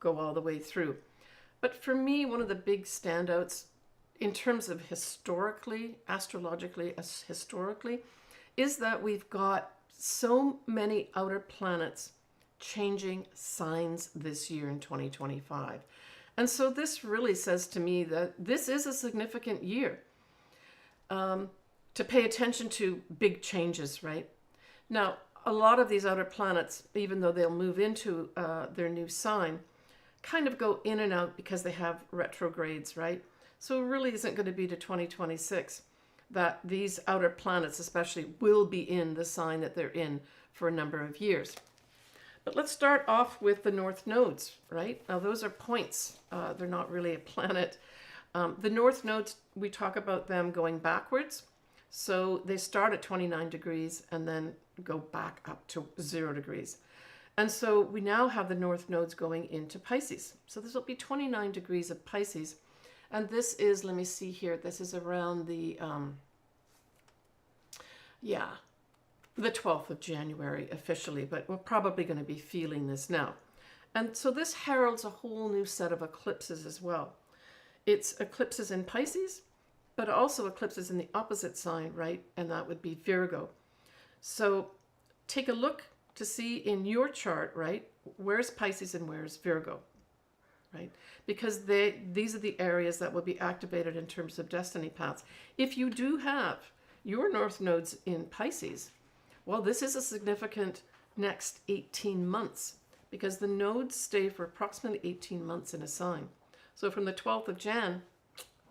go all the way through. But for me, one of the big standouts in terms of historically, astrologically, historically, is that we've got so many outer planets changing signs this year in 2025. And so this really says to me that this is a significant year to pay attention to big changes, right? Now, a lot of these outer planets, even though they'll move into their new sign, kind of go in and out because they have retrogrades, right? So it really isn't going to be to 2026 that these outer planets especially will be in the sign that they're in for a number of years. But let's start off with the north nodes, right? Now those are points. They're not really a planet. The north nodes, we talk about them going backwards. So they start at 29 degrees and then go back up to 0 degrees. And so we now have the north nodes going into Pisces. So this will be 29 degrees of Pisces. And this is, let me see here, this is around the 12th of January officially, but we're probably going to be feeling this now. And so this heralds a whole new set of eclipses as well. It's eclipses in Pisces, but also eclipses in the opposite sign, right? And that would be Virgo. So take a look to see in your chart, right? Where's Pisces and where's Virgo, right? Because these are the areas that will be activated in terms of destiny paths. If you do have your north nodes in Pisces, well, this is a significant next 18 months because the nodes stay for approximately 18 months in a sign. So from the 12th of Jan,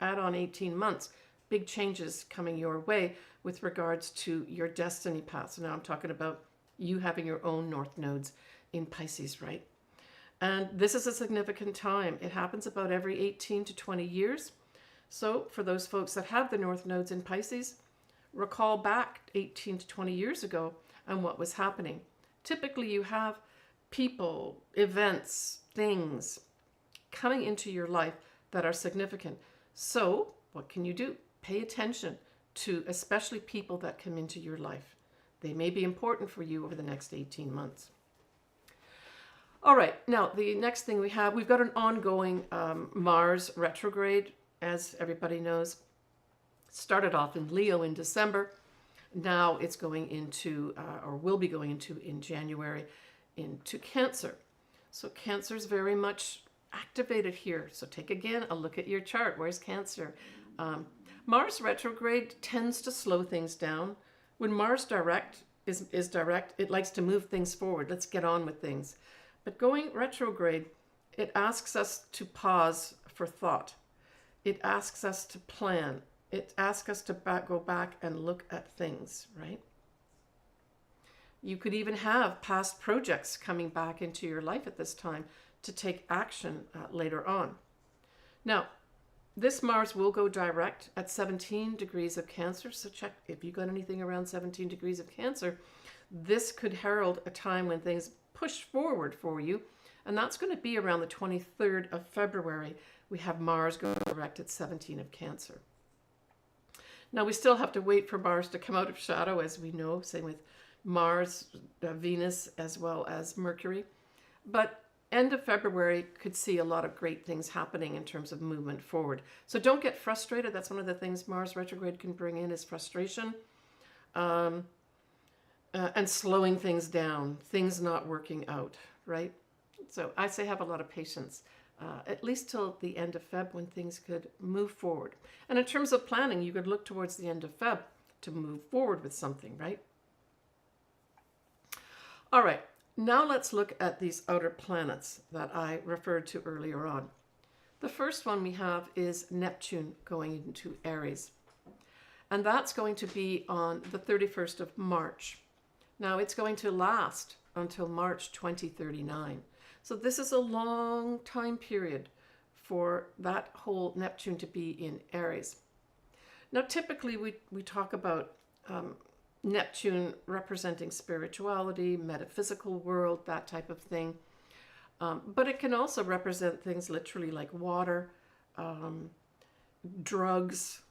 add on 18 months, big changes coming your way with regards to your destiny path. So now I'm talking about you having your own north nodes in Pisces, right? And this is a significant time. It happens about every 18 to 20 years. So for those folks that have the north nodes in Pisces, recall back 18 to 20 years ago and what was happening. Typically you have people, events, things coming into your life that are significant. So what can you do? Pay attention to especially people that come into your life. They may be important for you over the next 18 months. All right, now the next thing we've got an ongoing Mars retrograde, as everybody knows. Started off in Leo in December. Now it's going into, or will be going into in January, into Cancer. So Cancer is very much activated here. So take again a look at your chart. Where's Cancer? Mars retrograde tends to slow things down. When Mars direct is direct, it likes to move things forward. Let's get on with things. But going retrograde, it asks us to pause for thought. It asks us to plan. It asks us to go back and look at things, right? You could even have past projects coming back into your life at this time to take action later on. Now, this Mars will go direct at 17 degrees of Cancer. So check if you got anything around 17 degrees of Cancer. This could herald a time when things push forward for you. And that's going to be around the 23rd of February. We have Mars go direct at 17 of Cancer. Now, we still have to wait for Mars to come out of shadow, as we know. Same with Mars, Venus, as well as Mercury. But end of February could see a lot of great things happening in terms of movement forward. So don't get frustrated. That's one of the things Mars retrograde can bring in is frustration and slowing things down, things not working out, right? So I say have a lot of patience, at least till the end of Feb when things could move forward. And in terms of planning, you could look towards the end of Feb to move forward with something, right? All right. Now let's look at these outer planets that I referred to earlier on. The first one we have is Neptune going into Aries. And that's going to be on the 31st of March. Now it's going to last until March 2039. So this is a long time period for that whole Neptune to be in Aries. Now typically we talk about Neptune representing spirituality, metaphysical world, that type of thing. But it can also represent things literally like water, drugs,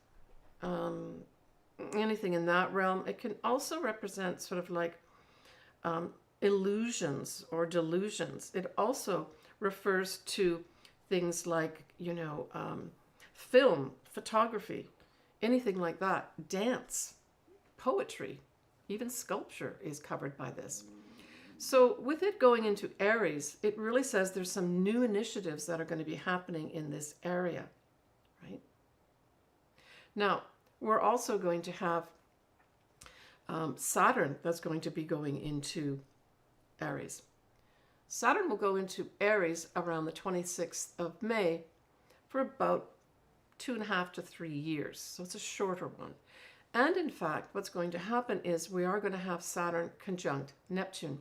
anything in that realm. It can also represent sort of like illusions or delusions. It also refers to things like, film, photography, anything like that, dance, poetry, even sculpture is covered by this. So with it going into Aries, it really says there's some new initiatives that are going to be happening in this area, right? Now, we're also going to have Saturn that's going to be going into Aries. Saturn will go into Aries around the 26th of May for about 2.5 to 3 years. So it's a shorter one. And in fact, what's going to happen is we are going to have Saturn conjunct Neptune.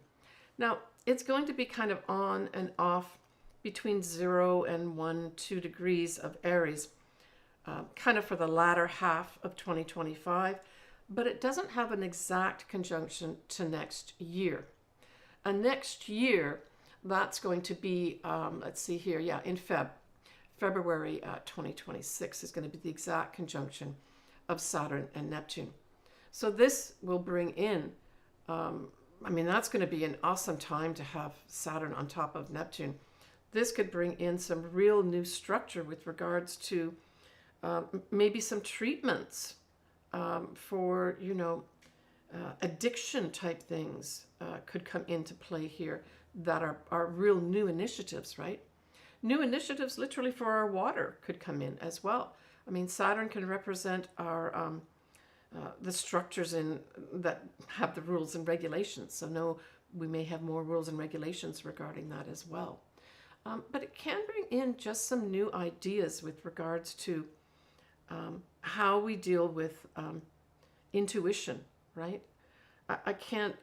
Now, it's going to be kind of on and off between 0 and 2 degrees of Aries, kind of for the latter half of 2025, but it doesn't have an exact conjunction to next year. And next year, that's going to be, let's see here, yeah, in February 2026 is going to be the exact conjunction of Saturn and Neptune. So this will bring in, that's going to be an awesome time to have Saturn on top of Neptune. This could bring in some real new structure with regards to maybe some treatments for, addiction type things could come into play here that are real new initiatives, right? New initiatives literally for our water could come in as well. Saturn can represent our the structures that have the rules and regulations. So we may have more rules and regulations regarding that as well. But it can bring in just some new ideas with regards to how we deal with intuition, right? I can't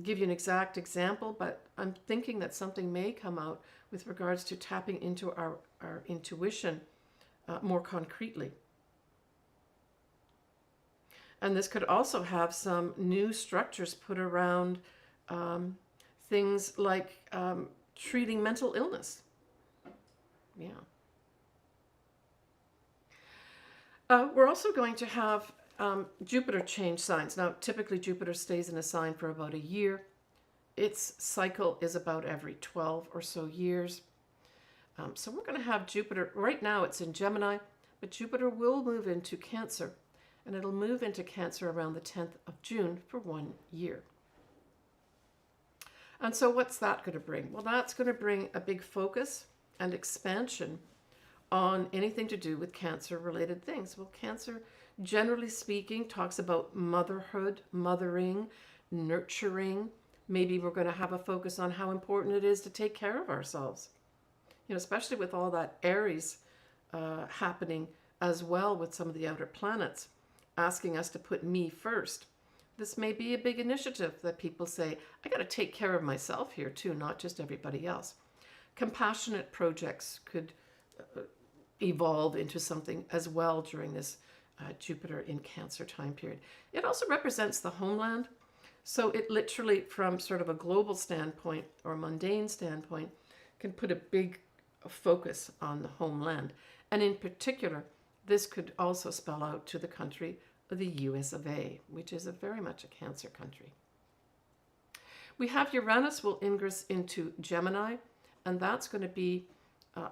give you an exact example, but I'm thinking that something may come out with regards to tapping into our intuition more concretely. And this could also have some new structures put around things like treating mental illness. Yeah. We're also going to have Jupiter change signs. Now, typically Jupiter stays in a sign for about a year. Its cycle is about every 12 or so years. So we're going to have Jupiter, right now it's in Gemini, but Jupiter will move into Cancer. And it'll move into Cancer around the 10th of June for 1 year. And so what's that going to bring? Well, that's going to bring a big focus and expansion on anything to do with Cancer-related things. Well, Cancer, generally speaking, talks about motherhood, mothering, nurturing. Maybe we're going to have a focus on how important it is to take care of ourselves. Especially with all that Aries happening as well with some of the outer planets, asking us to put me first. This may be a big initiative that people say, I got to take care of myself here too, not just everybody else. Compassionate projects could evolve into something as well during this Jupiter in Cancer time period. It also represents the homeland. So it literally, from sort of a global standpoint or a mundane standpoint, can put a big focus on the homeland. And in particular, this could also spell out to the country of the US of A, which is very much a Cancer country. We have Uranus will ingress into Gemini, and that's going to be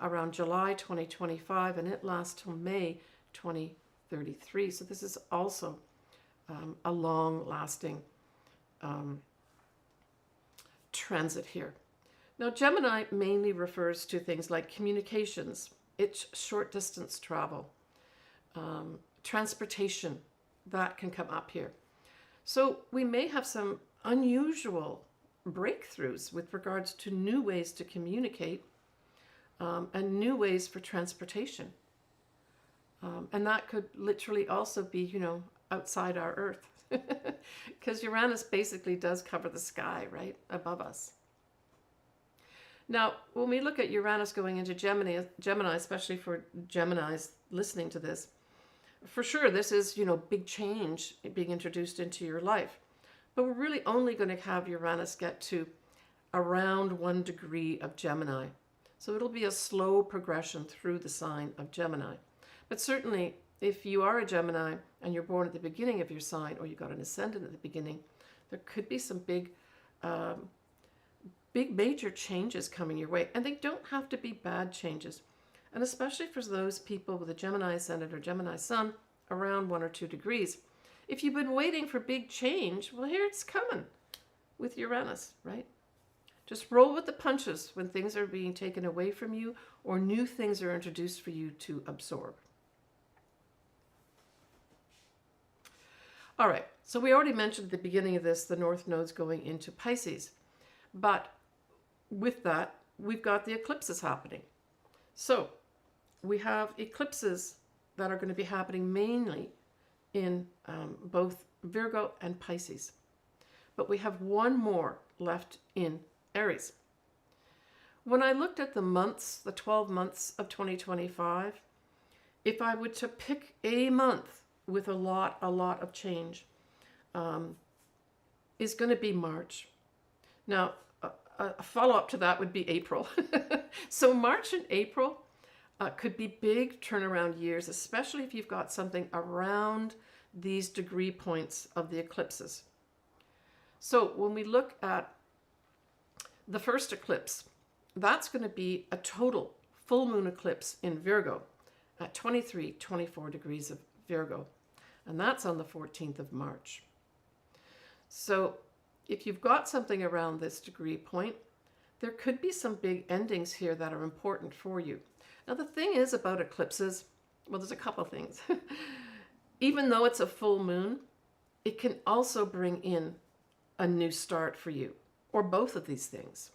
around July 2025, and it lasts till May 2033. So this is also a long-lasting transit here. Now, Gemini mainly refers to things like communications, it's short-distance travel, transportation, that can come up here. So we may have some unusual breakthroughs with regards to new ways to communicate and new ways for transportation. And that could literally also be, outside our Earth. Because Uranus basically does cover the sky, right, above us. Now, when we look at Uranus going into Gemini, especially for Geminis listening to this, for sure, this is, big change being introduced into your life. But we're really only going to have Uranus get to around 1 degree of Gemini. So it'll be a slow progression through the sign of Gemini. But certainly, if you are a Gemini and you're born at the beginning of your sign, or you got an ascendant at the beginning, there could be some big big major changes coming your way, and they don't have to be bad changes. And especially for those people with a Gemini ascendant or Gemini sun around 1 or 2 degrees. If you've been waiting for big change, well, here it's coming with Uranus, right? Just roll with the punches when things are being taken away from you or new things are introduced for you to absorb. All right, so we already mentioned at the beginning of this, the North Node's going into Pisces. But with that, we've got the eclipses happening. So we have eclipses that are going to be happening mainly in both Virgo and Pisces. But we have one more left in Aries. When I looked at the months, the 12 months of 2025, if I were to pick a month with a lot of change, is going to be March. Now, a follow-up to that would be April. So March and April could be big turnaround years, especially if you've got something around these degree points of the eclipses. So when we look at the first eclipse, that's going to be a total full moon eclipse in Virgo at 24 degrees of Virgo. And that's on the 14th of March. So if you've got something around this degree point, there could be some big endings here that are important for you. Now, the thing is about eclipses, well, there's a couple things. Even though it's a full moon, it can also bring in a new start for you, or both of these things.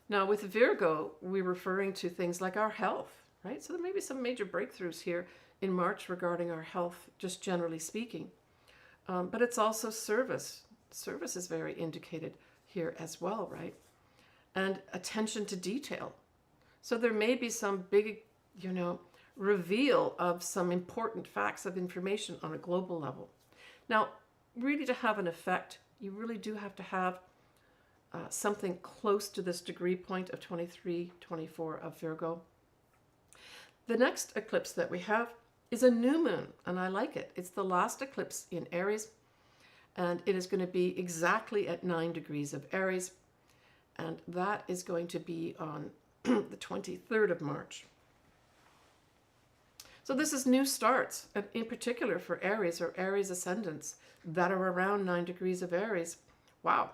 Now, with Virgo, we're referring to things like our health, right? So there may be some major breakthroughs here in March regarding our health, just generally speaking. But it's also service. Service is very indicated here as well, right? And attention to detail. So there may be some big, reveal of some important facts of information on a global level. Now, really to have an effect, you really do have to have something close to this degree point of 23, 24 of Virgo. The next eclipse that we have is a new moon, and I like it. It's the last eclipse in Aries, and it is going to be exactly at 9 degrees of Aries, and that is going to be on the 23rd of March. So this is new starts, and in particular for Aries or Aries ascendants that are around 9 degrees of Aries. Wow.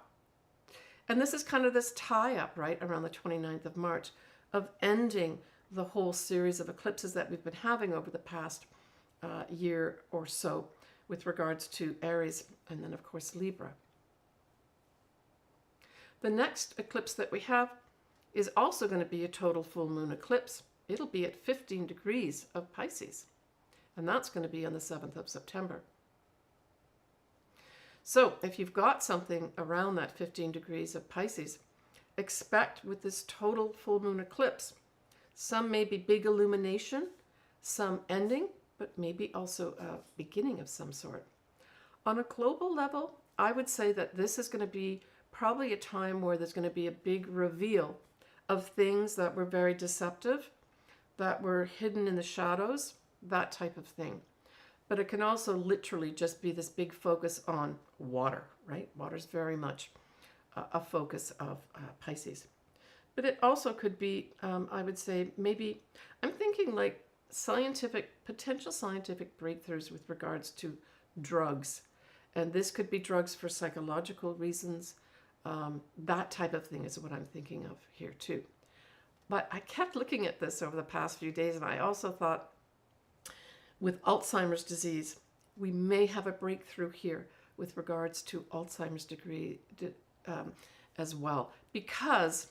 And this is kind of this tie-up, right, around the 29th of March of ending the whole series of eclipses that we've been having over the past year or so with regards to Aries and then, of course, Libra. The next eclipse that we have is also going to be a total full moon eclipse. It'll be at 15 degrees of Pisces, and that's going to be on the 7th of September. So if you've got something around that 15 degrees of Pisces, expect with this total full moon eclipse, some may be big illumination, some ending, but maybe also a beginning of some sort. On a global level, I would say that this is going to be probably a time where there's going to be a big reveal of things that were very deceptive, that were hidden in the shadows, that type of thing. But it can also literally just be this big focus on water, right? Water is very much a focus of Pisces. But it also could be, I would say, maybe, I'm thinking like potential scientific breakthroughs with regards to drugs. And this could be drugs for psychological reasons. That type of thing is what I'm thinking of here too. But I kept looking at this over the past few days, and I also thought with Alzheimer's disease, we may have a breakthrough here with regards to Alzheimer's degree as well. Because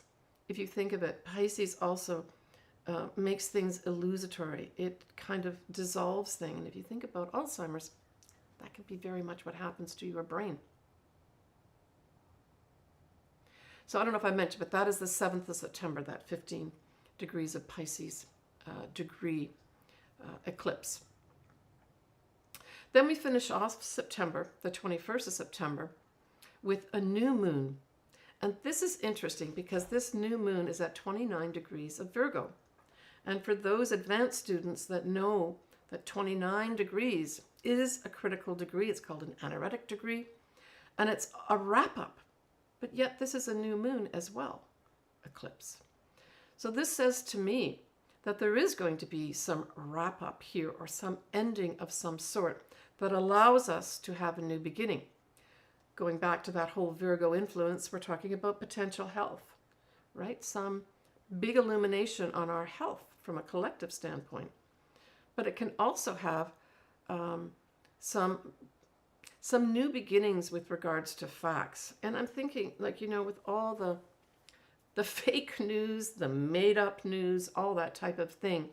if you think of it, Pisces also makes things illusory. It kind of dissolves things. And if you think about Alzheimer's, that can be very much what happens to your brain. So I don't know if I mentioned, but that is the 7th of September, that 15 degrees of Pisces degree eclipse. Then we finish off September, the 21st of September, with a new moon. And this is interesting because this new moon is at 29 degrees of Virgo. And for those advanced students that know that 29 degrees is a critical degree, it's called an anaretic degree, and it's a wrap-up but yet this is a new moon as well, eclipse. So this says to me that there is going to be some wrap up here or some ending of some sort that allows us to have a new beginning. Going back to that whole Virgo influence, we're talking about potential health, right? Some big illumination on our health from a collective standpoint. But it can also have some new beginnings with regards to facts. And I'm thinking, like, you know, with all the fake news, the made-up news, all that type of thing,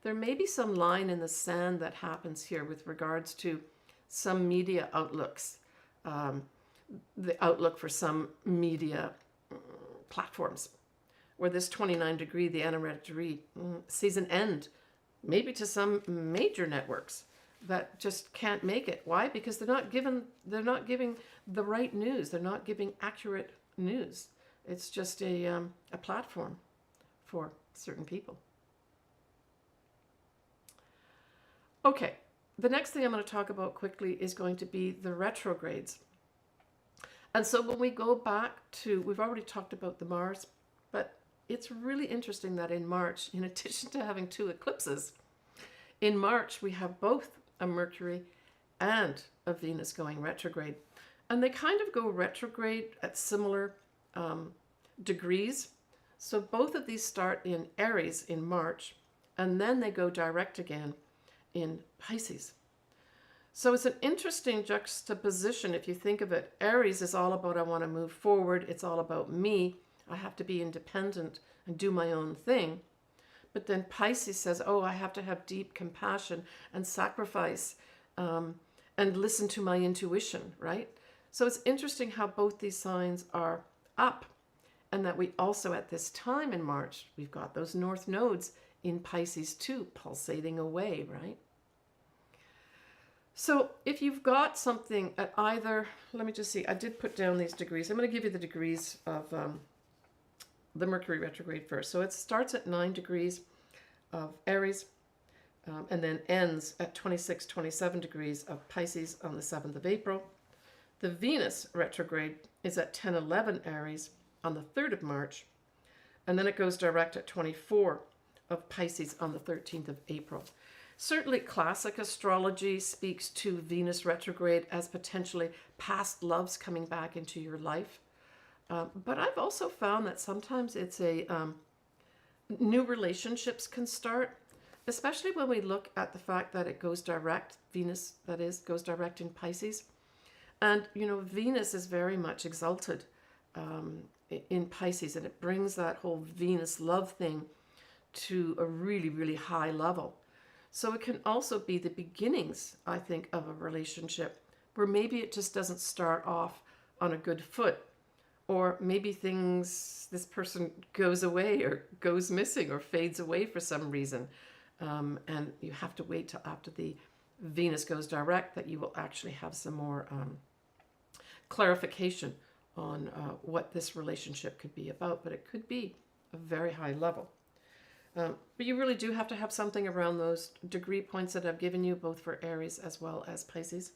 there may be some line in the sand that happens here with regards to some media outlooks, the outlook for some media platforms, where this 29 degree, the anniversary, sees an end, maybe to some major networks that just can't make it. Why? Because they're not giving the right news. They're not giving accurate news. It's just a platform for certain people. Okay, the next thing I'm going to talk about quickly is going to be the retrogrades. And so when we go back to, we've already talked about the Mars, but it's really interesting that in March, in addition to having 2 eclipses, in March we have both a Mercury and a Venus going retrograde. And they kind of go retrograde at similar degrees. So both of these start in Aries in March, and then they go direct again in Pisces. So it's an interesting juxtaposition if you think of it. Aries is all about I want to move forward. It's all about me. I have to be independent and do my own thing. But then Pisces says, oh, I have to have deep compassion and sacrifice and listen to my intuition, right? So it's interesting how both these signs are up, and that we also at this time in March, we've got those north nodes in Pisces too, pulsating away, right? So if you've got something at either, let me just see, I did put down these degrees. I'm going to give you the degrees of the Mercury retrograde first. So it starts at 9 degrees of Aries and then ends at 26, 27 degrees of Pisces on the 7th of April. The Venus retrograde is at 10, 11 Aries on the 3rd of March. And then it goes direct at 24 of Pisces on the 13th of April. Certainly classic astrology speaks to Venus retrograde as potentially past loves coming back into your life. But I've also found that sometimes it's new relationships can start, especially when we look at the fact that it goes direct, Venus, that is, goes direct in Pisces. And, you know, Venus is very much exalted in Pisces, and it brings that whole Venus love thing to a really, really high level. So it can also be the beginnings, I think, of a relationship where maybe it just doesn't start off on a good foot, or maybe this person goes away or goes missing or fades away for some reason. And you have to wait till after the Venus goes direct that you will actually have some more clarification on what this relationship could be about, but it could be a very high level. But you really do have to have something around those degree points that I've given you, both for Aries as well as Pisces.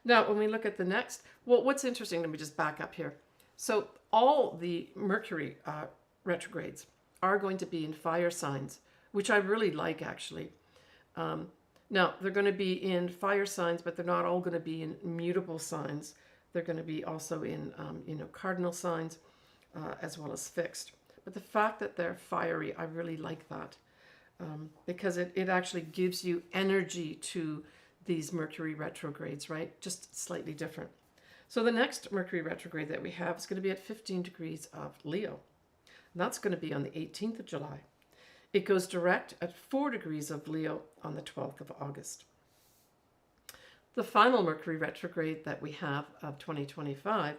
Now, when we look at the next, well, what's interesting, let me just back up here. So all the Mercury retrogrades are going to be in fire signs, which I really like, actually. Now, they're going to be in fire signs, but they're not all going to be in mutable signs. They're going to be also in, cardinal signs, as well as fixed. But the fact that they're fiery, I really like that, because it actually gives you energy to these Mercury retrogrades, right? Just slightly different. So the next Mercury retrograde that we have is going to be at 15 degrees of Leo. And that's going to be on the 18th of July. It goes direct at 4 degrees of Leo on the 12th of August. The final Mercury retrograde that we have of 2025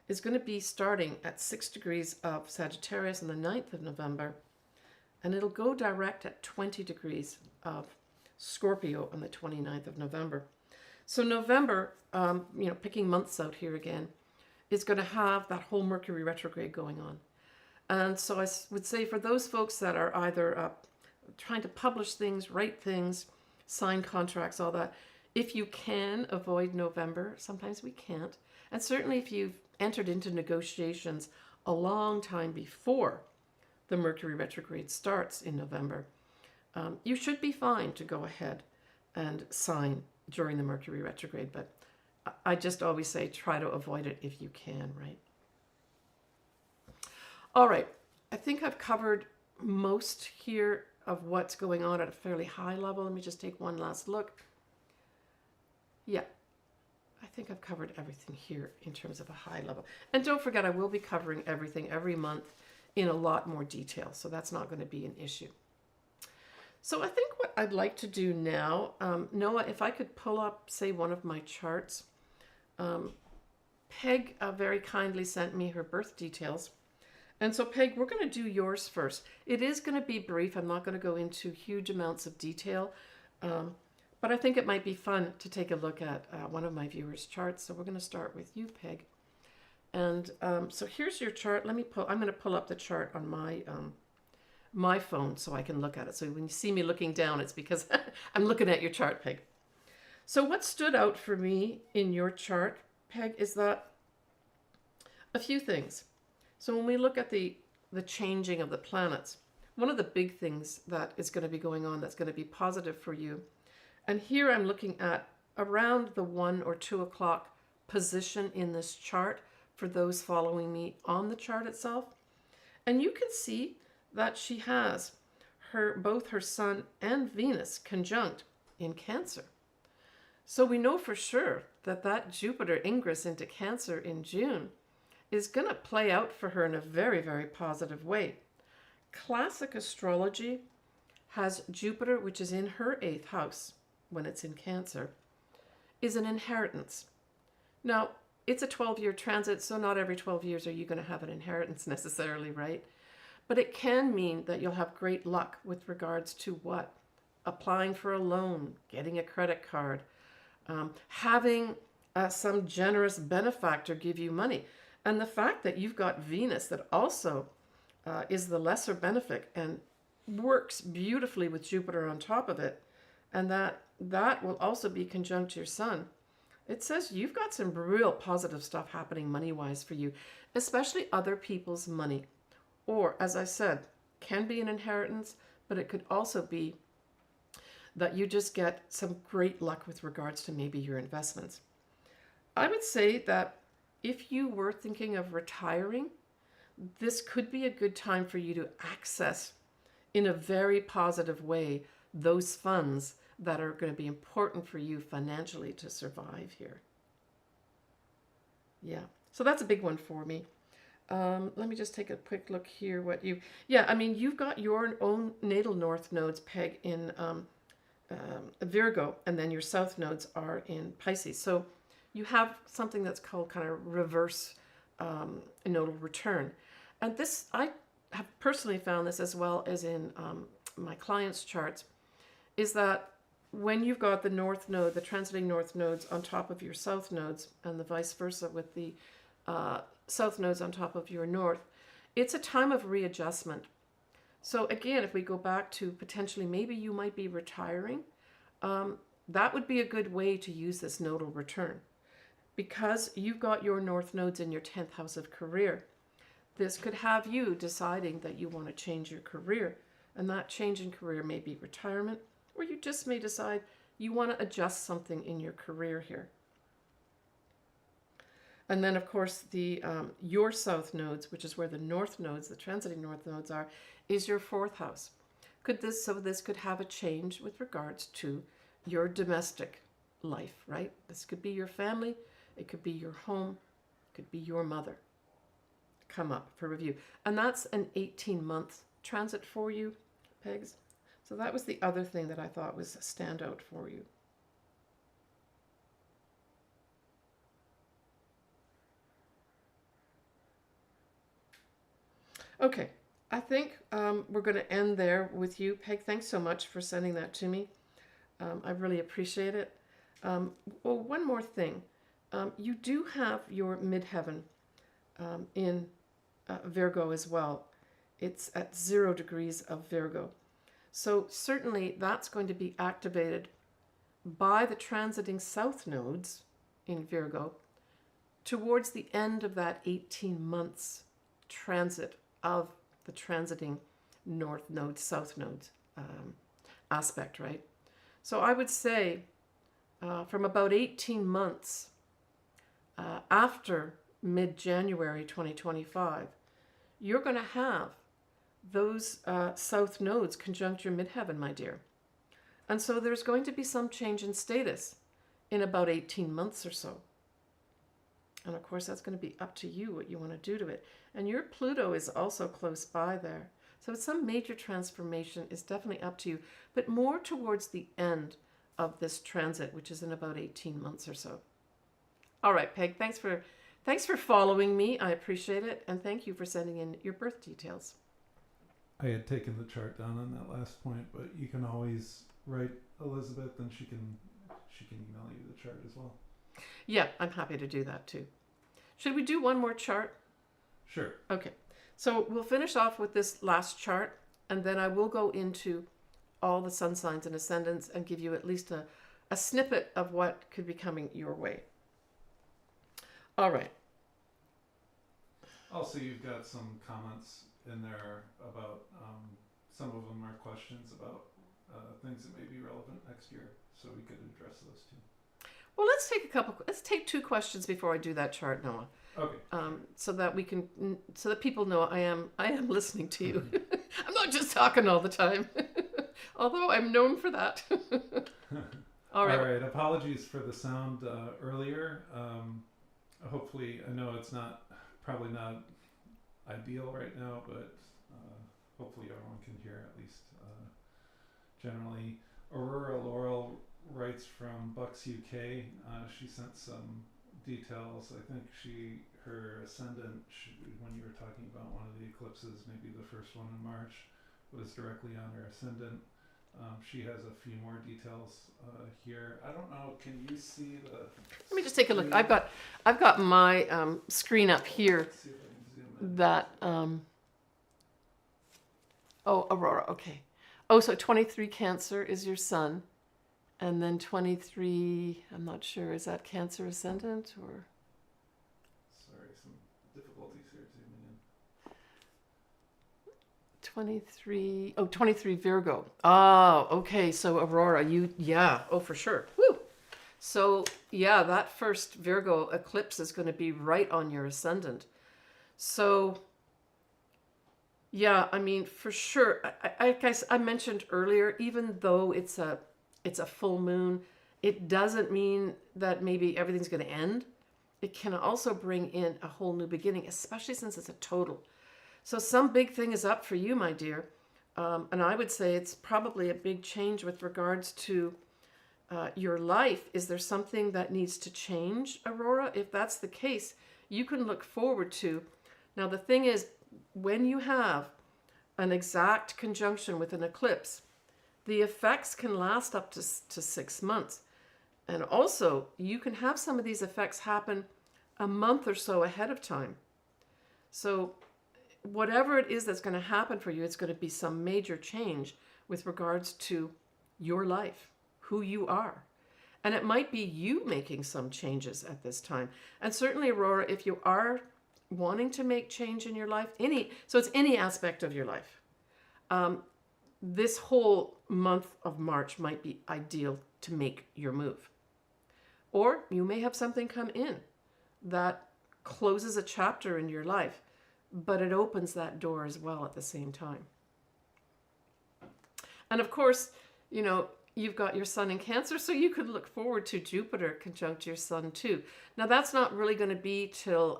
is going to be starting at 6 degrees of Sagittarius on the 9th of November, and it'll go direct at 20 degrees of Scorpio on the 29th of November. So November, picking months out here again, is going to have that whole Mercury retrograde going on. And so I would say for those folks that are either trying to publish things, write things, sign contracts, all that, if you can avoid November, sometimes we can't, And certainly if you've entered into negotiations a long time before the Mercury retrograde starts in November, you should be fine to go ahead and sign during the Mercury retrograde. But I just always say try to avoid it if you can, right? All right, I think I've covered most here of what's going on at a fairly high level. Let me just take one last look. Yeah, I think I've covered everything here in terms of a high level. And don't forget, I will be covering everything every month in a lot more detail, so that's not going to be an issue. So I think what I'd like to do now, Noah, if I could pull up, say, one of my charts. Peg very kindly sent me her birth details. And so, Peg, we're going to do yours first. It is going to be brief. I'm not going to go into huge amounts of detail. But I think it might be fun to take a look at one of my viewers' charts. So we're going to start with you, Peg. And so here's your chart. I'm going to pull up the chart on my phone so I can look at it. So when you see me looking down, it's because I'm looking at your chart, Peg. So what stood out for me in your chart, Peg, is that a few things. So when we look at the changing of the planets, one of the big things that is going to be going on that's going to be positive for you, and here I'm looking at around the 1 or 2 o'clock position in this chart for those following me on the chart itself. And you can see that she has both her Sun and Venus conjunct in Cancer. So we know for sure that Jupiter ingress into Cancer in June is going to play out for her in a very, very positive way. Classic astrology has Jupiter, which is in her 8th house when it's in Cancer, is an inheritance. Now, it's a 12-year transit, so not every 12 years are you going to have an inheritance necessarily, right? But it can mean that you'll have great luck with regards to what? Applying for a loan, getting a credit card, having some generous benefactor give you money. And the fact that you've got Venus that also is the lesser benefic and works beautifully with Jupiter on top of it, and that will also be conjunct your Sun. It says you've got some real positive stuff happening money-wise for you, especially other people's money. Or, as I said, can be an inheritance, but it could also be that you just get some great luck with regards to maybe your investments. I would say that if you were thinking of retiring, this could be a good time for you to access in a very positive way those funds that are going to be important for you financially to survive here. Yeah, so that's a big one for me. Let me just take a quick look here. You've got your own natal north nodes, Peg, in Virgo, and then your south nodes are in Pisces. So you have something that's called kind of reverse nodal return. And this, I have personally found this as well as in my clients' charts, is that when you've got the north node, the transiting north nodes on top of your south nodes, and the vice versa with the south nodes on top of your north, it's a time of readjustment. So again, if we go back to potentially maybe you might be retiring, that would be a good way to use this nodal return. Because you've got your north nodes in your 10th house of career, this could have you deciding that you want to change your career. And that change in career may be retirement, or you just may decide you want to adjust something in your career here. And then, of course, your south nodes, which is where the north nodes, the transiting north nodes are, is your 4th house. This could have a change with regards to your domestic life, right? This could be your family. It could be your home. It could be your mother. Come up for review. And that's an 18-month transit for you, Pegs. So that was the other thing that I thought was a standout for you. Okay, I think we're going to end there with you, Peg. Thanks so much for sending that to me. I really appreciate it. One more thing. You do have your midheaven in Virgo as well. It's at 0 degrees of Virgo. So certainly that's going to be activated by the transiting south nodes in Virgo towards the end of that 18 months transit of the transiting north node, south node aspect, right? So I would say from about 18 months after mid-January 2025, you're going to have those south nodes conjunct your midheaven, my dear. And so there's going to be some change in status in about 18 months or so. And of course, that's going to be up to you what you want to do to it. And your Pluto is also close by there. So some major transformation is definitely up to you, but more towards the end of this transit, which is in about 18 months or so. All right, Peg, thanks for following me. I appreciate it. And thank you for sending in your birth details. I had taken the chart down on that last point, but you can always write Elizabeth and she can email you the chart as well. Yeah, I'm happy to do that too. Should we do one more chart? Sure. Okay. So we'll finish off with this last chart, and then I will go into all the sun signs and ascendants and give you at least a snippet of what could be coming your way. All right. Also, you've got some comments in there about, some of them are questions about things that may be relevant next year, so we could address those too. Well, let's take 2 questions before I do that chart, Noah. Okay. So that people know I am listening to you. I'm not just talking all the time, although I'm known for that. All right. All right. Apologies for the sound earlier. Hopefully, I know it's probably not ideal right now, but hopefully everyone can hear at least generally. Aurora Laurel writes from Bucks, UK. She sent some details. I think her ascendant, when you were talking about one of the eclipses, maybe the first one in March, was directly on her ascendant. She has a few more details here. I don't know. Can you see the? Let me just take a look. I've got my screen up here. Let's see if I can zoom in. That oh, Aurora. Okay. Oh, so 23 Cancer is your sun, and then 23. I'm not sure. Is that Cancer ascendant or? Sorry, some difficulties here zooming in. 23. Oh, 23 Virgo. Oh, okay. So Aurora, oh, for sure. Woo. So yeah, that first Virgo eclipse is going to be right on your ascendant. So yeah, I mean, for sure. I mentioned earlier, even though it's a full moon, it doesn't mean that maybe everything's going to end. It can also bring in a whole new beginning, especially since it's a total. So some big thing is up for you, my dear. And I would say it's probably a big change with regards to your life. Is there something that needs to change, Aurora? If that's the case, you can look forward to. Now, the thing is, when you have an exact conjunction with an eclipse, the effects can last up to 6 months. And also, you can have some of these effects happen a month or so ahead of time. So whatever it is that's going to happen for you, it's going to be some major change with regards to your life, who you are. And it might be you making some changes at this time. And certainly, Aurora, if you are wanting to make change in your life, it's any aspect of your life, this whole month of March might be ideal to make your move. Or you may have something come in that closes a chapter in your life, but it opens that door as well at the same time. And of course, you've got your sun in Cancer, so you could look forward to Jupiter conjunct your sun too. Now, that's not really going to be till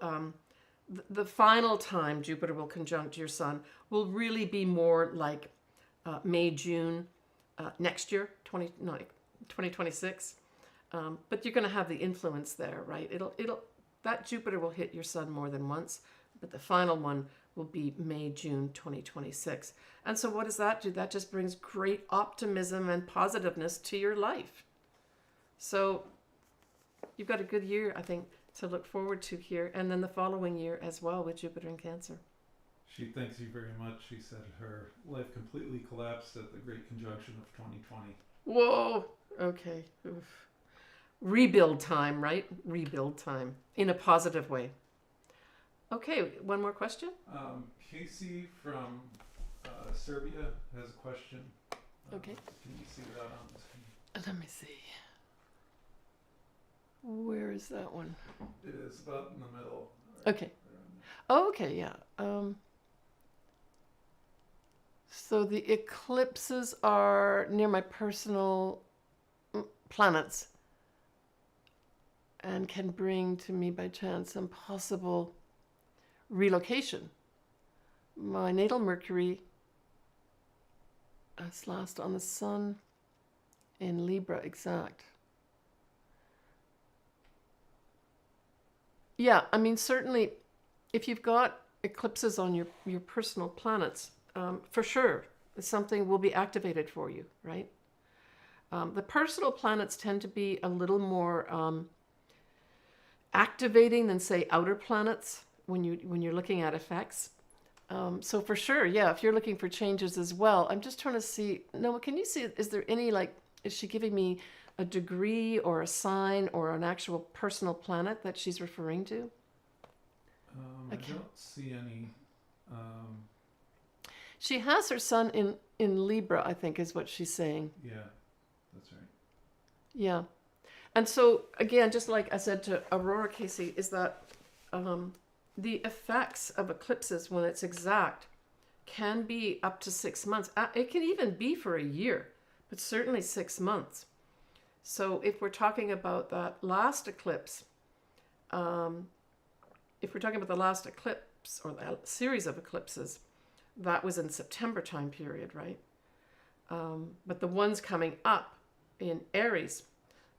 the final time Jupiter will conjunct your sun will really be more like May, June next year, 2026. But you're going to have the influence there, right? That Jupiter will hit your sun more than once, but the final one will be May, June 2026. And so what does that do? That just brings great optimism and positiveness to your life. So you've got a good year, I think, to look forward to here. And then the following year as well with Jupiter in Cancer. She thanks you very much. She said her life completely collapsed at the great conjunction of 2020. Whoa. Okay. Oof. rebuild time, right? Rebuild time in a positive way. Okay, one more question. Casey from Serbia has a question. Okay. Can you see that on the screen? Let me see. Where is that one? It is about in the middle. Okay. Oh, okay, yeah. So the eclipses are near my personal planets and can bring to me by chance some possible relocation. My natal Mercury is last on the Sun in Libra exact. Yeah, I mean, certainly if you've got eclipses on your personal planets, for sure, something will be activated for you, right? The personal planets tend to be a little more activating than, say, outer planets when you're looking at effects. So for sure, yeah, if you're looking for changes as well, I'm just trying to see, Noah, can you see, is there any, like, is she giving me a degree or a sign or an actual personal planet that she's referring to? I don't see any. She has her sun in Libra, I think is what she's saying. Yeah, that's right. Yeah. And so, again, just like I said to Aurora Kasi, is that the effects of eclipses, when it's exact, can be up to 6 months. It can even be for a year, but certainly 6 months. So if we're talking about that last eclipse, if we're talking about the last eclipse or the series of eclipses, that was in September time period, right? But the ones coming up in Aries,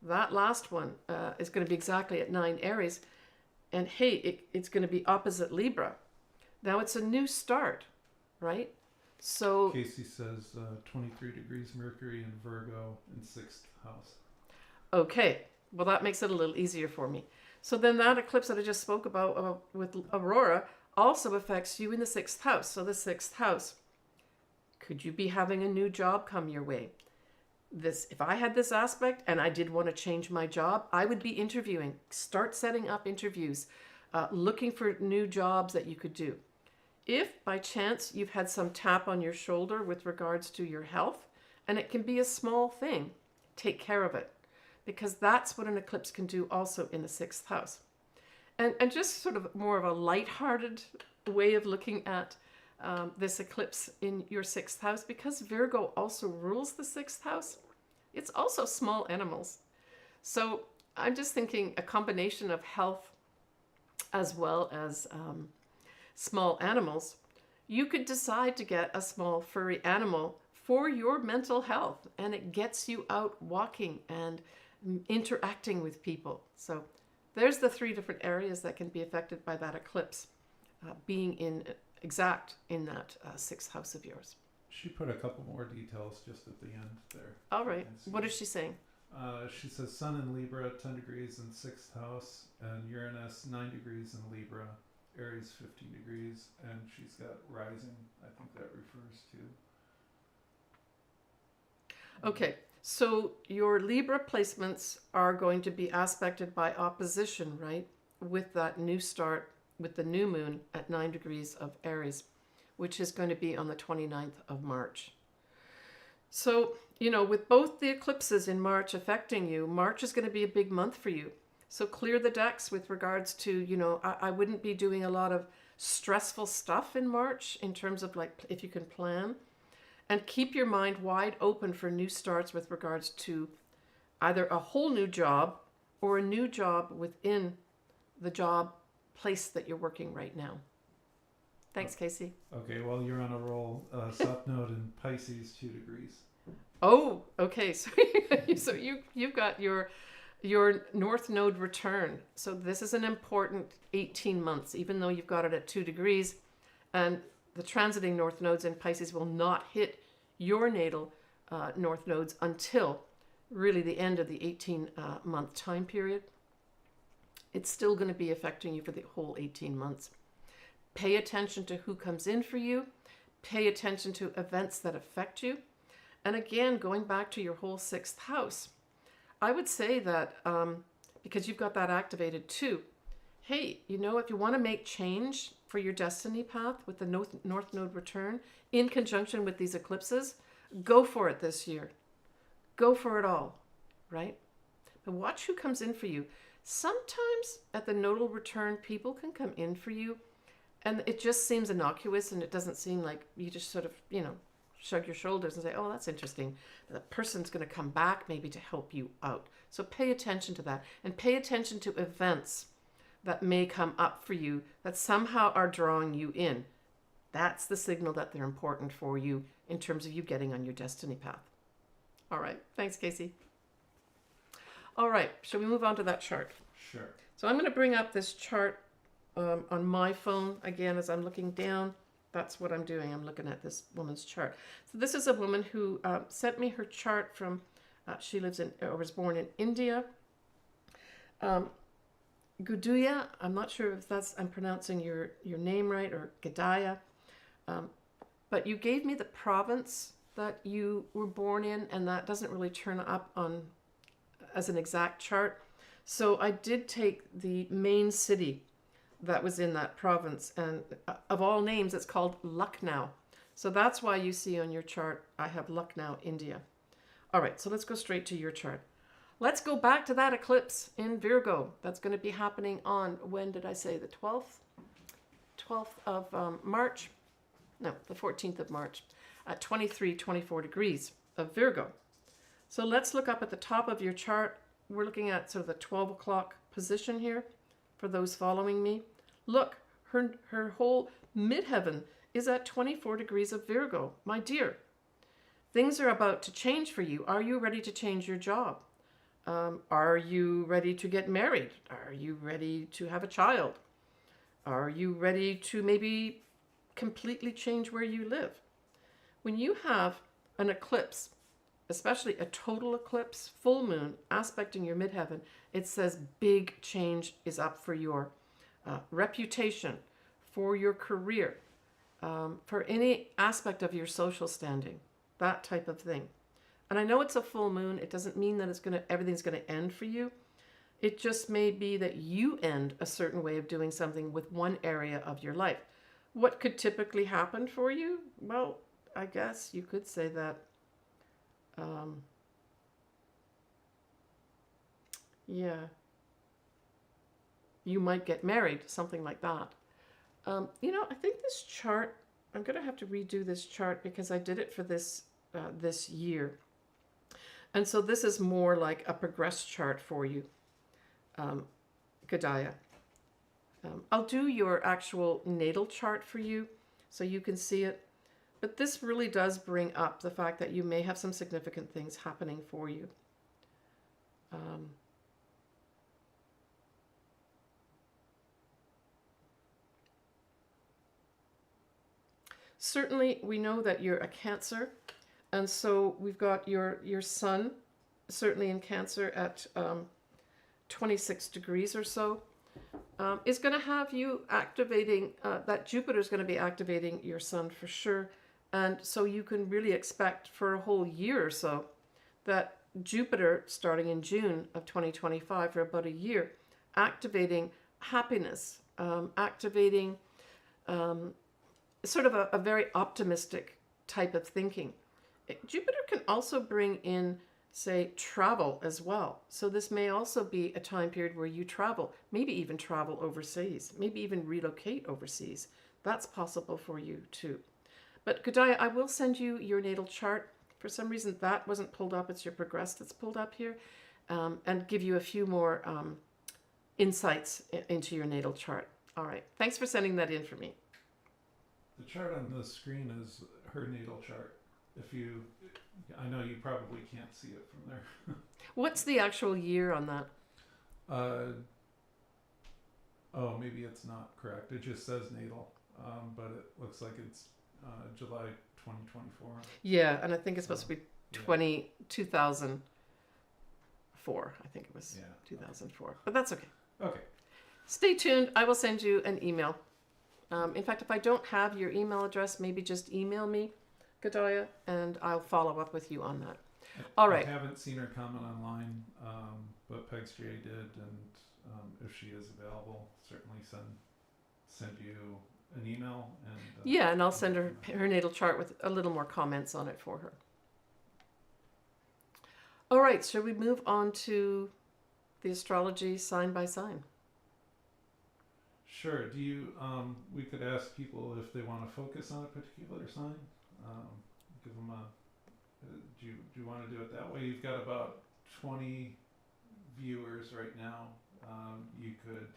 that last one is going to be exactly at 9 Aries. And hey, it's going to be opposite Libra. Now it's a new start, right? So Casey says 23 degrees Mercury in Virgo in 6th house. Okay, well that makes it a little easier for me. So then that eclipse that I just spoke about with Aurora also affects you in the 6th house. So the 6th house, could you be having a new job come your way? If I had this aspect and I did want to change my job, I would be interviewing. Start setting up interviews, looking for new jobs that you could do. If by chance you've had some tap on your shoulder with regards to your health, and it can be a small thing, take care of it, because that's what an eclipse can do also in the 6th house. And just sort of more of a lighthearted way of looking at this eclipse in your 6th house, because Virgo also rules the 6th house. It's also small animals. So I'm just thinking a combination of health as well as small animals. You could decide to get a small furry animal for your mental health, and it gets you out walking and interacting with people. So there's the 3 different areas that can be affected by that eclipse being in exact in that 6th house of yours. She put a couple more details just at the end there. All right. What is she saying? She says Sun in Libra, 10 degrees in 6th house, and Uranus, 9 degrees in Libra, Aries, 15 degrees, and she's got rising, I think that refers to. Okay, so your Libra placements are going to be aspected by opposition, right? With that new start, with the new moon at 9 degrees of Aries, which is going to be on the 29th of March. So, you know, with both the eclipses in March affecting you, March is going to be a big month for you. So clear the decks with regards to, you know, I wouldn't be doing a lot of stressful stuff in March in terms of, like, if you can plan. And keep your mind wide open for new starts with regards to either a whole new job or a new job within the job place that you're working right now. Thanks, Casey. Okay, well, you're on a roll. South node in Pisces, 2 degrees. Oh, okay. So, so you've got your North Node return. So this is an important 18 months, even though you've got it at 2 degrees. And the transiting North Nodes in Pisces will not hit your natal North Nodes until really the end of the 18-month time period. It's still going to be affecting you for the whole 18 months. Pay attention to who comes in for you. Pay attention to events that affect you. And again, going back to your whole 6th house, I would say that because you've got that activated too, hey, you know, if you want to make change for your destiny path with the North Node return in conjunction with these eclipses, go for it this year. Go for it all, right? But watch who comes in for you. Sometimes at the nodal return, people can come in for you and it just seems innocuous and it doesn't seem like you just sort of, you know, shrug your shoulders and say, oh, that's interesting. The person's going to come back maybe to help you out. So pay attention to that and pay attention to events that may come up for you that somehow are drawing you in. That's the signal that they're important for you in terms of you getting on your destiny path. All right. Thanks, Casey. All right. Shall we move on to that chart? Sure. So I'm going to bring up this chart on my phone again as I'm looking down. That's what I'm doing. I'm looking at this woman's chart. So this is a woman who sent me her chart from, she lives in, or was born in India. Gudiya, I'm not sure if that's, I'm pronouncing your name right, or Gudiya. But you gave me the province that you were born in, and that doesn't really turn up on as an exact chart. So I did take the main city that was in that province, and of all names, it's called Lucknow. So that's why you see on your chart, I have Lucknow, India. All right, so let's go straight to your chart. Let's go back to that eclipse in Virgo. That's going to be happening on, when did I say, the 12th? 12th of March? No, the 14th of March at 24 degrees of Virgo. So let's look up at the top of your chart. We're looking at sort of the 12 o'clock position here for those following me. Look, her whole midheaven is at 24 degrees of Virgo. My dear, things are about to change for you. Are you ready to change your job? Are you ready to get married? Are you ready to have a child? Are you ready to maybe completely change where you live? When you have an eclipse, especially a total eclipse, full moon, aspecting your midheaven, it says big change is up for your reputation, for your career, for any aspect of your social standing, that type of thing. And I know it's a full moon. It doesn't mean that everything's going to end for you. It just may be that you end a certain way of doing something with one area of your life. What could typically happen for you? Well, I guess you could say that yeah, you might get married, something like that. You know, I think this chart, I'm going to have to redo this chart because I did it for this this year. And so this is more like a progress chart for you, Gudiya. I'll do your actual natal chart for you so you can see it. But this really does bring up the fact that you may have some significant things happening for you. Certainly, we know that you're a Cancer, and so we've got your sun, certainly in Cancer at 26 degrees or so, is going to have you activating, that Jupiter is going to be activating your sun for sure. And so you can really expect for a whole year or so that Jupiter, starting in June of 2025 for about a year, activating happiness, activating sort of a very optimistic type of thinking. Jupiter can also bring in, say, travel as well. So this may also be a time period where you travel, maybe even travel overseas, maybe even relocate overseas. That's possible for you too. But Gudiya, I will send you your natal chart. For some reason that wasn't pulled up. It's your progress that's pulled up here, and give you a few more insights into your natal chart. All right. Thanks for sending that in for me. The chart on the screen is her natal chart. I know you probably can't see it from there. What's the actual year on that? Oh, maybe it's not correct. It just says natal, but it looks like it's July 2024. Yeah, and I think it's supposed to be 2004. I think it was 2004. Okay. But that's okay. Okay. Stay tuned. I will send you an email. In fact, if I don't have your email address, maybe just email me, Gudiya, and I'll follow up with you on that. All right. I haven't seen her comment online, but Peg's J did, and if she is available, certainly send you an email. And Yeah, and I'll send her her natal chart with a little more comments on it for her. All right, shall we move on to the astrology sign by sign? Sure. Do you? We could ask people if they want to focus on a particular sign. Give them a. Do you want to do it that way? You've got about 20 viewers right now. You could.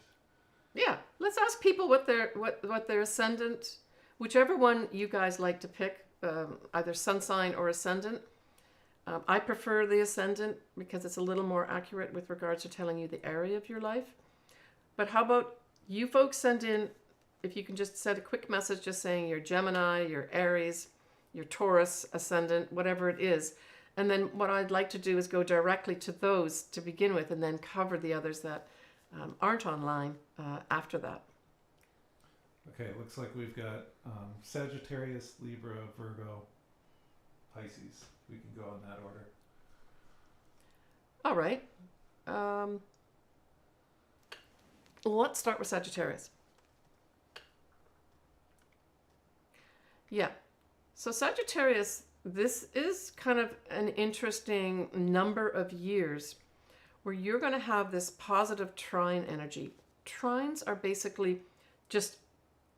Yeah, let's ask people what their ascendant, whichever one you guys like to pick, either sun sign or ascendant. I prefer the ascendant because it's a little more accurate with regards to telling you the area of your life. But how about you folks send in, if you can just send a quick message just saying your Gemini, your Aries, your Taurus ascendant, whatever it is. And then what I'd like to do is go directly to those to begin with and then cover the others that aren't online after that. Okay, looks like we've got Sagittarius, Libra, Virgo, Pisces. We can go in that order. All right. Let's start with Sagittarius. Yeah. So Sagittarius, this is kind of an interesting number of years where you're going to have this positive trine energy. Trines are basically just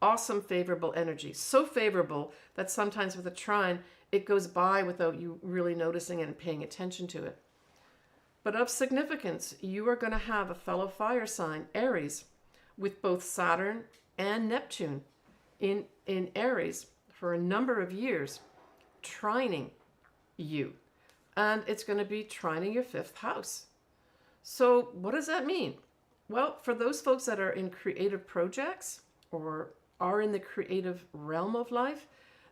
awesome, favorable energy. So favorable that sometimes with a trine, it goes by without you really noticing it and paying attention to it. But of significance, you are going to have a fellow fire sign, Aries, with both Saturn and Neptune in Aries for a number of years, trining you. And it's going to be trining your 5th house. So what does that mean? Well, for those folks that are in creative projects or are in the creative realm of life,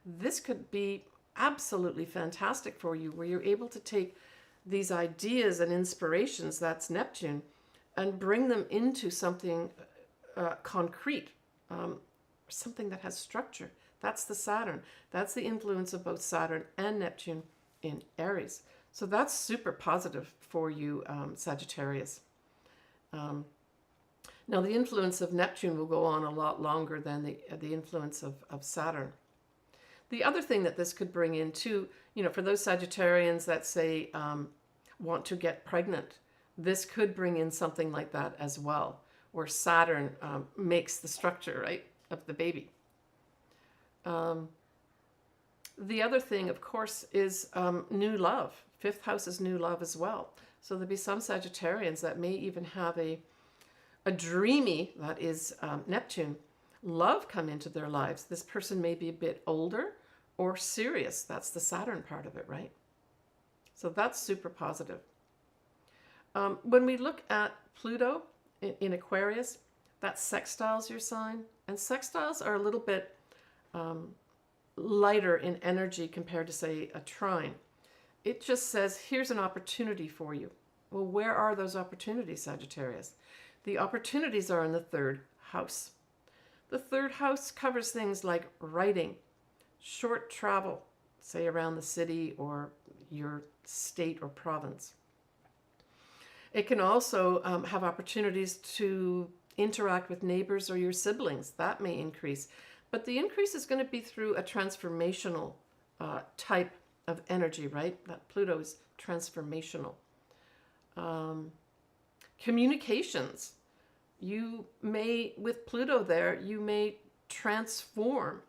this could be absolutely fantastic for you, where you're able to take these ideas and inspirations, that's Neptune, and bring them into something concrete, something that has structure. That's the Saturn. That's the influence of both Saturn and Neptune in Aries. So that's super positive for you, Sagittarius. Now, the influence of Neptune will go on a lot longer than the influence of Saturn. The other thing that this could bring in too, for those Sagittarians that say want to get pregnant, this could bring in something like that as well, where Saturn makes the structure, right, of the baby. The other thing, of course, is new love. 5th house is new love as well. So there'll be some Sagittarians that may even have a dreamy, that is Neptune, love come into their lives. This person may be a bit older or serious. That's the Saturn part of it, right? So that's super positive. When we look at Pluto in Aquarius, that sextiles your sign. And sextiles are a little bit lighter in energy compared to, say, a trine. It just says, here's an opportunity for you. Well, where are those opportunities, Sagittarius? The opportunities are in the 3rd house. The 3rd house covers things like writing, short travel, say around the city or your state or province. It can also have opportunities to interact with neighbors or your siblings. That may increase. But the increase is going to be through a transformational type of energy, right? That Pluto is transformational. Communications. You may, with Pluto there, you may transform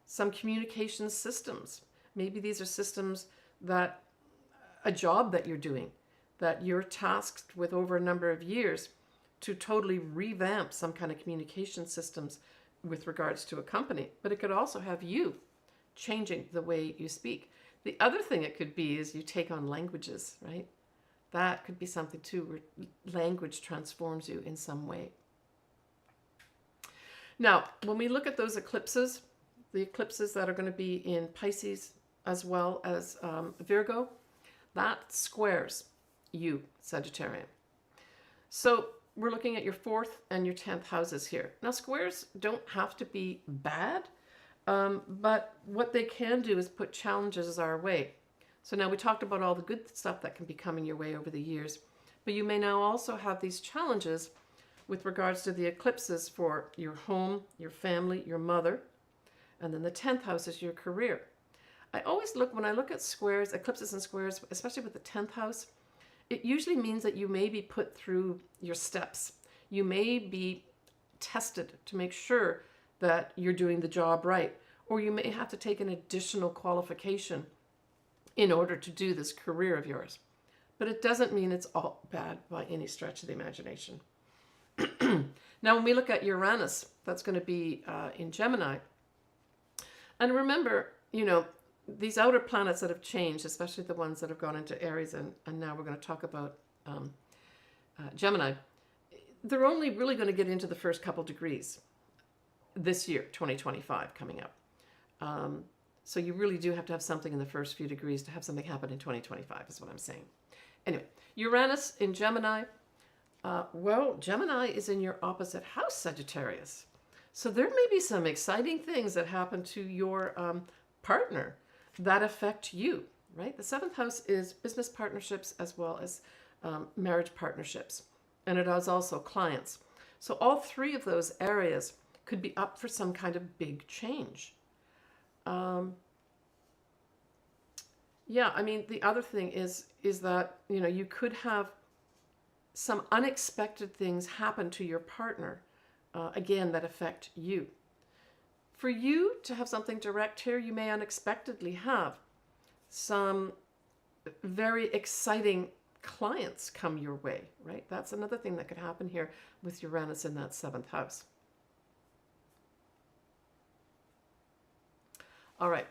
some communication systems. Maybe these are systems that, a job that you're doing, that you're tasked with over a number of years to totally revamp some kind of communication systems with regards to a company. But it could also have you changing the way you speak. The other thing it could be is you take on languages, right? That could be something too, where language transforms you in some way. Now, when we look at those eclipses, the eclipses that are going to be in Pisces as well as Virgo, that squares you, Sagittarian. So we're looking at your 4th and your 10th houses here. Now, squares don't have to be bad, but what they can do is put challenges our way. So now we talked about all the good stuff that can be coming your way over the years, but you may now also have these challenges with regards to the eclipses for your home, your family, your mother, and then the 10th house is your career. I always look, when I look at squares, eclipses and squares, especially with the 10th house, it usually means that you may be put through your steps. You may be tested to make sure that you're doing the job right, or you may have to take an additional qualification in order to do this career of yours. But it doesn't mean it's all bad by any stretch of the imagination. Now, when we look at Uranus, that's going to be in Gemini. And remember, you know, these outer planets that have changed, especially the ones that have gone into Aries, and now we're going to talk about Gemini, they're only really going to get into the first couple degrees this year, 2025, coming up. So you really do have to have something in the first few degrees to have something happen in 2025, is what I'm saying. Anyway, Uranus in Gemini. Well, Gemini is in your opposite house, Sagittarius. So there may be some exciting things that happen to your partner that affect you, right? The 7th house is business partnerships as well as marriage partnerships. And it is also clients. So all three of those areas could be up for some kind of big change. Yeah, I mean, the other thing is that, you know, you could have some unexpected things happen to your partner, again, that affect you. For you to have something direct here, you may unexpectedly have some very exciting clients come your way, right? That's another thing that could happen here with Uranus in that 7th house. All right,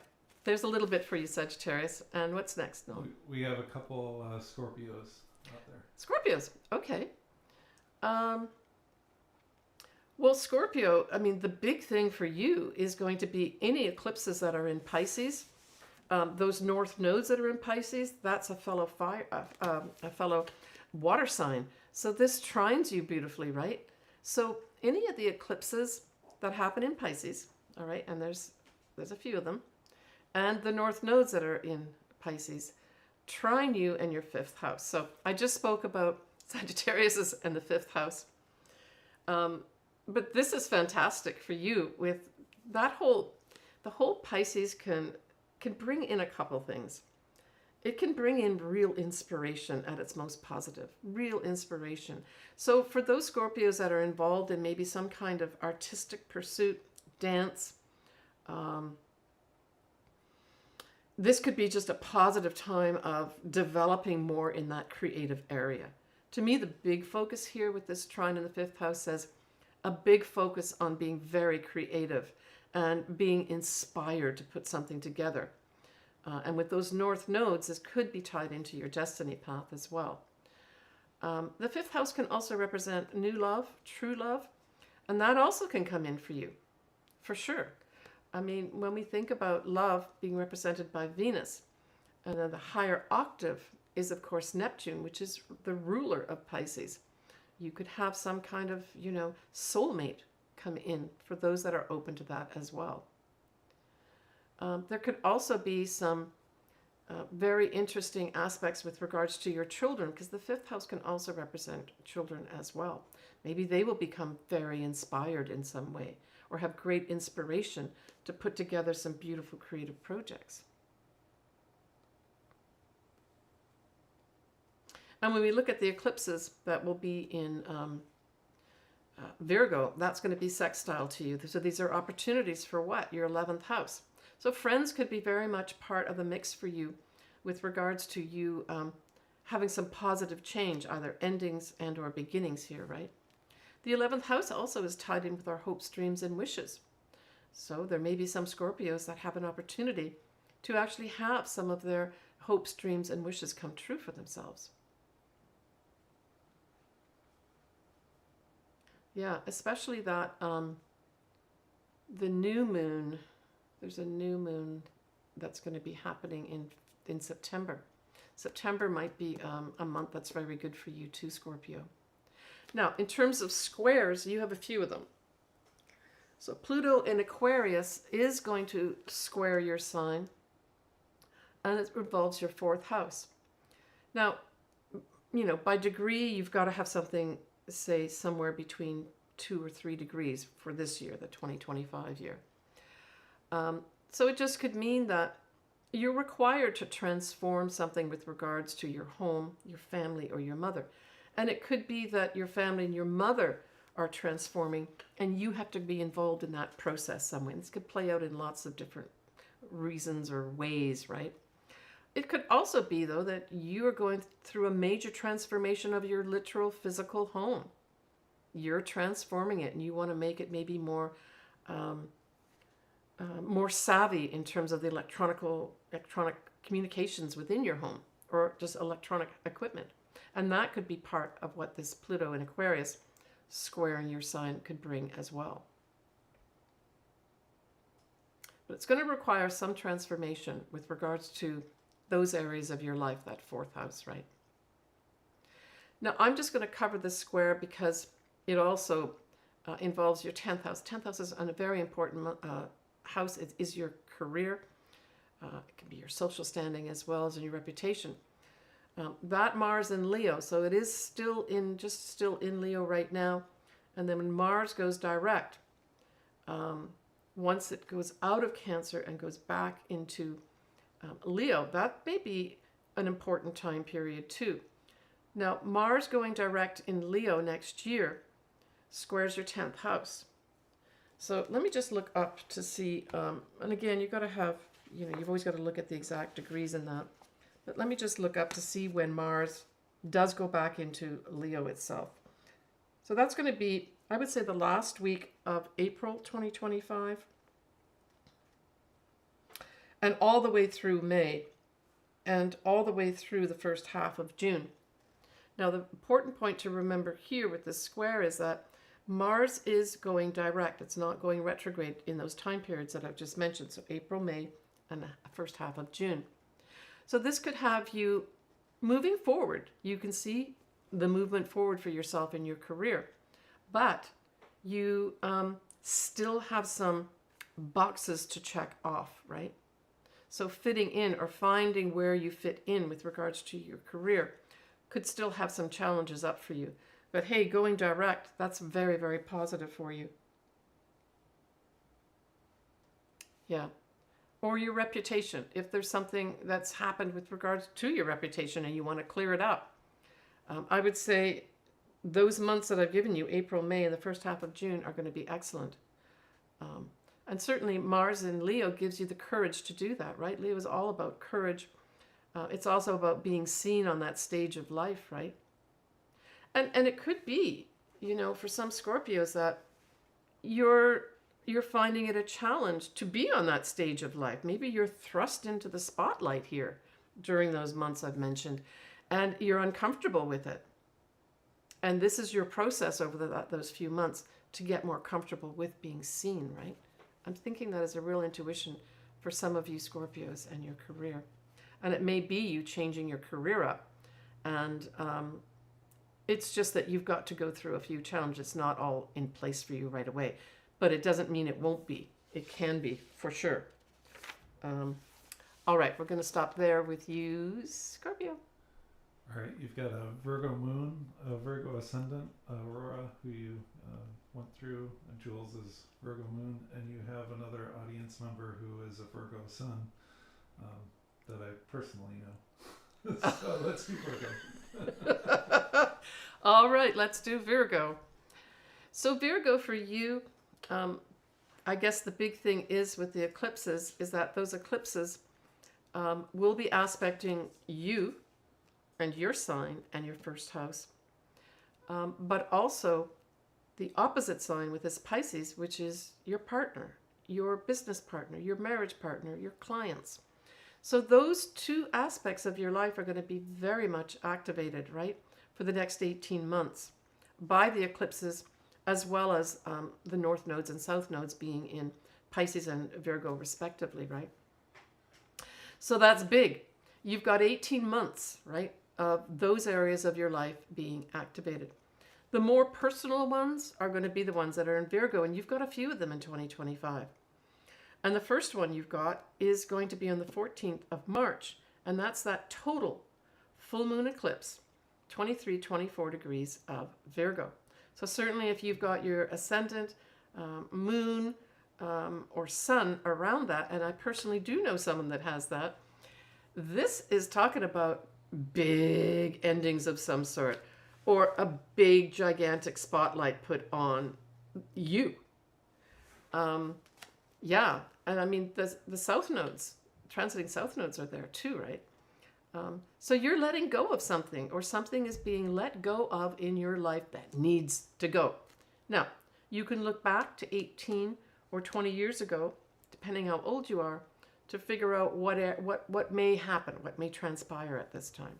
there's a little bit for you, Sagittarius. And what's next? No. We have a couple Scorpios out there. Scorpios, okay. Well, Scorpio, I mean, the big thing for you is going to be any eclipses that are in Pisces. Those north nodes that are in Pisces, that's a fellow fire, a fellow water sign. So this trines you beautifully, right? So any of the eclipses that happen in Pisces, all right, and there's a few of them, and the north nodes that are in Pisces, trine you in your 5th house. So I just spoke about Sagittarius and the 5th house. But this is fantastic for you with that the whole Pisces can bring in a couple things. It can bring in real inspiration at its most positive, real inspiration. So for those Scorpios that are involved in maybe some kind of artistic pursuit, dance, this could be just a positive time of developing more in that creative area. To me, the big focus here with this trine in the 5th house says a big focus on being very creative and being inspired to put something together. And with those north nodes, this could be tied into your destiny path as well. The 5th house can also represent new love, true love, and that also can come in for you, for sure. I mean, when we think about love being represented by Venus, and then the higher octave is, of course, Neptune, which is the ruler of Pisces. You could have some kind of, you know, soulmate come in for those that are open to that as well. There could also be some very interesting aspects with regards to your children, because the 5th house can also represent children as well. Maybe they will become very inspired in some way or have great inspiration to put together some beautiful creative projects. And when we look at the eclipses that will be in Virgo, that's going to be sextile to you. So these are opportunities for what? Your 11th house. So friends could be very much part of the mix for you with regards to you having some positive change, either endings and or beginnings here, right? The 11th house also is tied in with our hopes, dreams, and wishes. So there may be some Scorpios that have an opportunity to actually have some of their hopes, dreams, and wishes come true for themselves. Yeah, especially that the new moon, there's a new moon that's going to be happening in September. September might be a month that's very good for you too, Scorpio. Now, in terms of squares, you have a few of them. So Pluto in Aquarius is going to square your sign. and it involves your fourth house. Now, by degree, you've got to have something, say, somewhere between 2 or 3 degrees for this year, the 2025 year. So it just could mean that you're required to transform something with regards to your home, your family, or your mother. And it could be that your family and your mother are transforming, and you have to be involved in that process some way. This could play out in lots of different reasons or ways, right? It could also be, though, that you are going through a major transformation of your literal physical home. You're transforming it, and you want to make it maybe more savvy in terms of the electronic communications within your home, or just electronic equipment. And that could be part of what this Pluto in Aquarius square in your sign could bring as well. But it's going to require some transformation with regards to those areas of your life, that fourth house, right? Now, I'm just going to cover this square because it also involves your 10th house. 10th house is a very important house. It is your career. It can be your social standing as well as your reputation. That Mars in Leo, so it is still in Leo right now. And then when Mars goes direct, once it goes out of Cancer and goes back into Leo, that may be an important time period too. Now, Mars going direct in Leo next year squares your 10th house. So let me just look up to see, and again, you've got to have, you've always got to look at the exact degrees in that. But let me just look up to see when Mars does go back into Leo itself. So that's going to be, I would say, the last week of April 2025. And all the way through May. And all the way through the first half of June. Now, the important point to remember here with this square is that Mars is going direct. It's not going retrograde in those time periods that I've just mentioned. So April, May, and the first half of June. So this could have you moving forward. You can see the movement forward for yourself in your career. But you still have some boxes to check off, right? So fitting in or finding where you fit in with regards to your career could still have some challenges up for you. But hey, going direct, that's very, very positive for you. Yeah. Or your reputation. If there's something that's happened with regards to your reputation and you want to clear it up. I would say those months that I've given you, April, May, and the first half of June, are going to be excellent. And certainly Mars in Leo gives you the courage to do that, right? Leo is all about courage. It's also about being seen on that stage of life, right? And it could be, for some Scorpios that you're finding it a challenge to be on that stage of life. Maybe you're thrust into the spotlight here during those months I've mentioned, and you're uncomfortable with it. And this is your process over those few months to get more comfortable with being seen, right? I'm thinking that is a real intuition for some of you Scorpios and your career. And it may be you changing your career up. And it's just that you've got to go through a few challenges. It's not all in place for you right away. But it doesn't mean it won't be. It can be, for sure. All right, we're going to stop there with you, Scorpio. All right, you've got a Virgo moon, a Virgo ascendant, Aurora, who you went through, Jules' Virgo moon, and you have another audience member who is a Virgo sun that I personally know. So let's do Virgo. All right, let's do Virgo. So Virgo, for you, I guess the big thing is with the eclipses is that those eclipses will be aspecting you and your sign and your first house, but also the opposite sign with this Pisces, which is your partner, your business partner, your marriage partner, your clients. So those two aspects of your life are going to be very much activated, right, for the next 18 months by the eclipses, as well as the north nodes and south nodes being in Pisces and Virgo respectively, right? So that's big. You've got 18 months, right, of those areas of your life being activated. The more personal ones are going to be the ones that are in Virgo, and you've got a few of them in 2025. And the first one you've got is going to be on the 14th of March. And that's that total full moon eclipse, 23, 24 degrees of Virgo. So certainly if you've got your ascendant, moon, or sun around that, and I personally do know someone that has that, this is talking about big endings of some sort, or a big gigantic spotlight put on you. Yeah, and I mean the south nodes, transiting south nodes are there too, right? So you're letting go of something, or something is being let go of in your life that needs to go. Now, you can look back to 18 or 20 years ago, depending how old you are, to figure out what may happen, what may transpire at this time.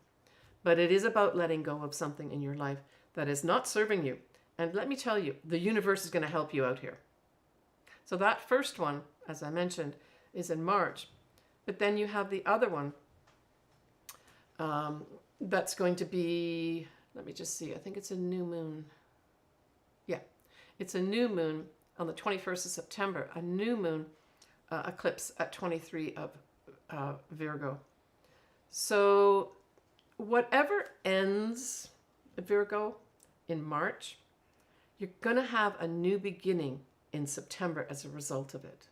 But it is about letting go of something in your life that is not serving you. And let me tell you, the universe is going to help you out here. So that first one, as I mentioned, is in March. But then you have the other one that's going to be, let me just see, I think it's a new moon. Yeah, it's a new moon on the 21st of September, a new moon eclipse at 23 of Virgo. So whatever ends Virgo in March, you're going to have a new beginning in September as a result of it.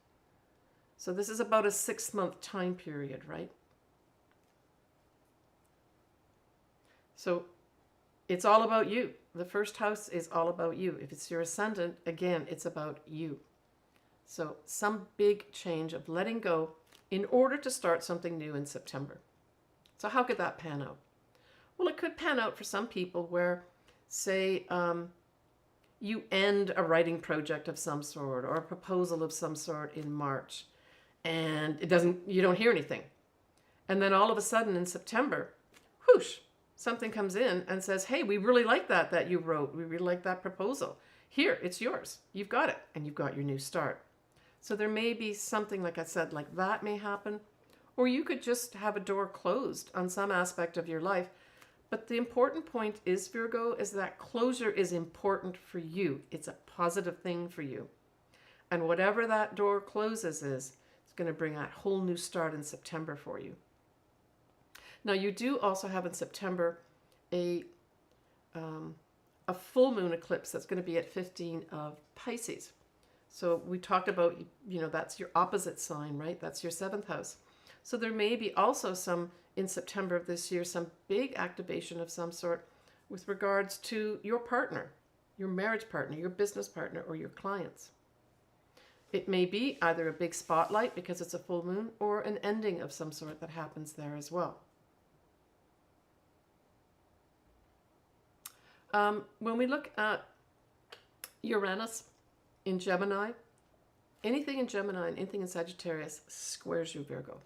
So this is about a 6-month time period, right? So it's all about you. The first house is all about you. If it's your ascendant, again, it's about you. So some big change of letting go in order to start something new in September. So how could that pan out? Well, it could pan out for some people where, say, you end a writing project of some sort or a proposal of some sort in March, and you don't hear anything. And then all of a sudden in September, whoosh, something comes in and says, hey, we really like that you wrote. We really like that proposal. Here, it's yours. You've got it, and you've got your new start. So there may be something, like I said, like that may happen. Or you could just have a door closed on some aspect of your life. But the important point is, Virgo, is that closure is important for you. It's a positive thing for you. And whatever that door closes is, it's going to bring a whole new start in September for you. Now, you do also have in September a full moon eclipse that's going to be at 15 of Pisces. So we talked about, that's your opposite sign, right? That's your 7th house. So there may be also some, in September of this year, some big activation of some sort with regards to your partner, your marriage partner, your business partner, or your clients. It may be either a big spotlight because it's a full moon, or an ending of some sort that happens there as well. When we look at Uranus in Gemini, anything in Gemini and anything in Sagittarius squares you, Virgo.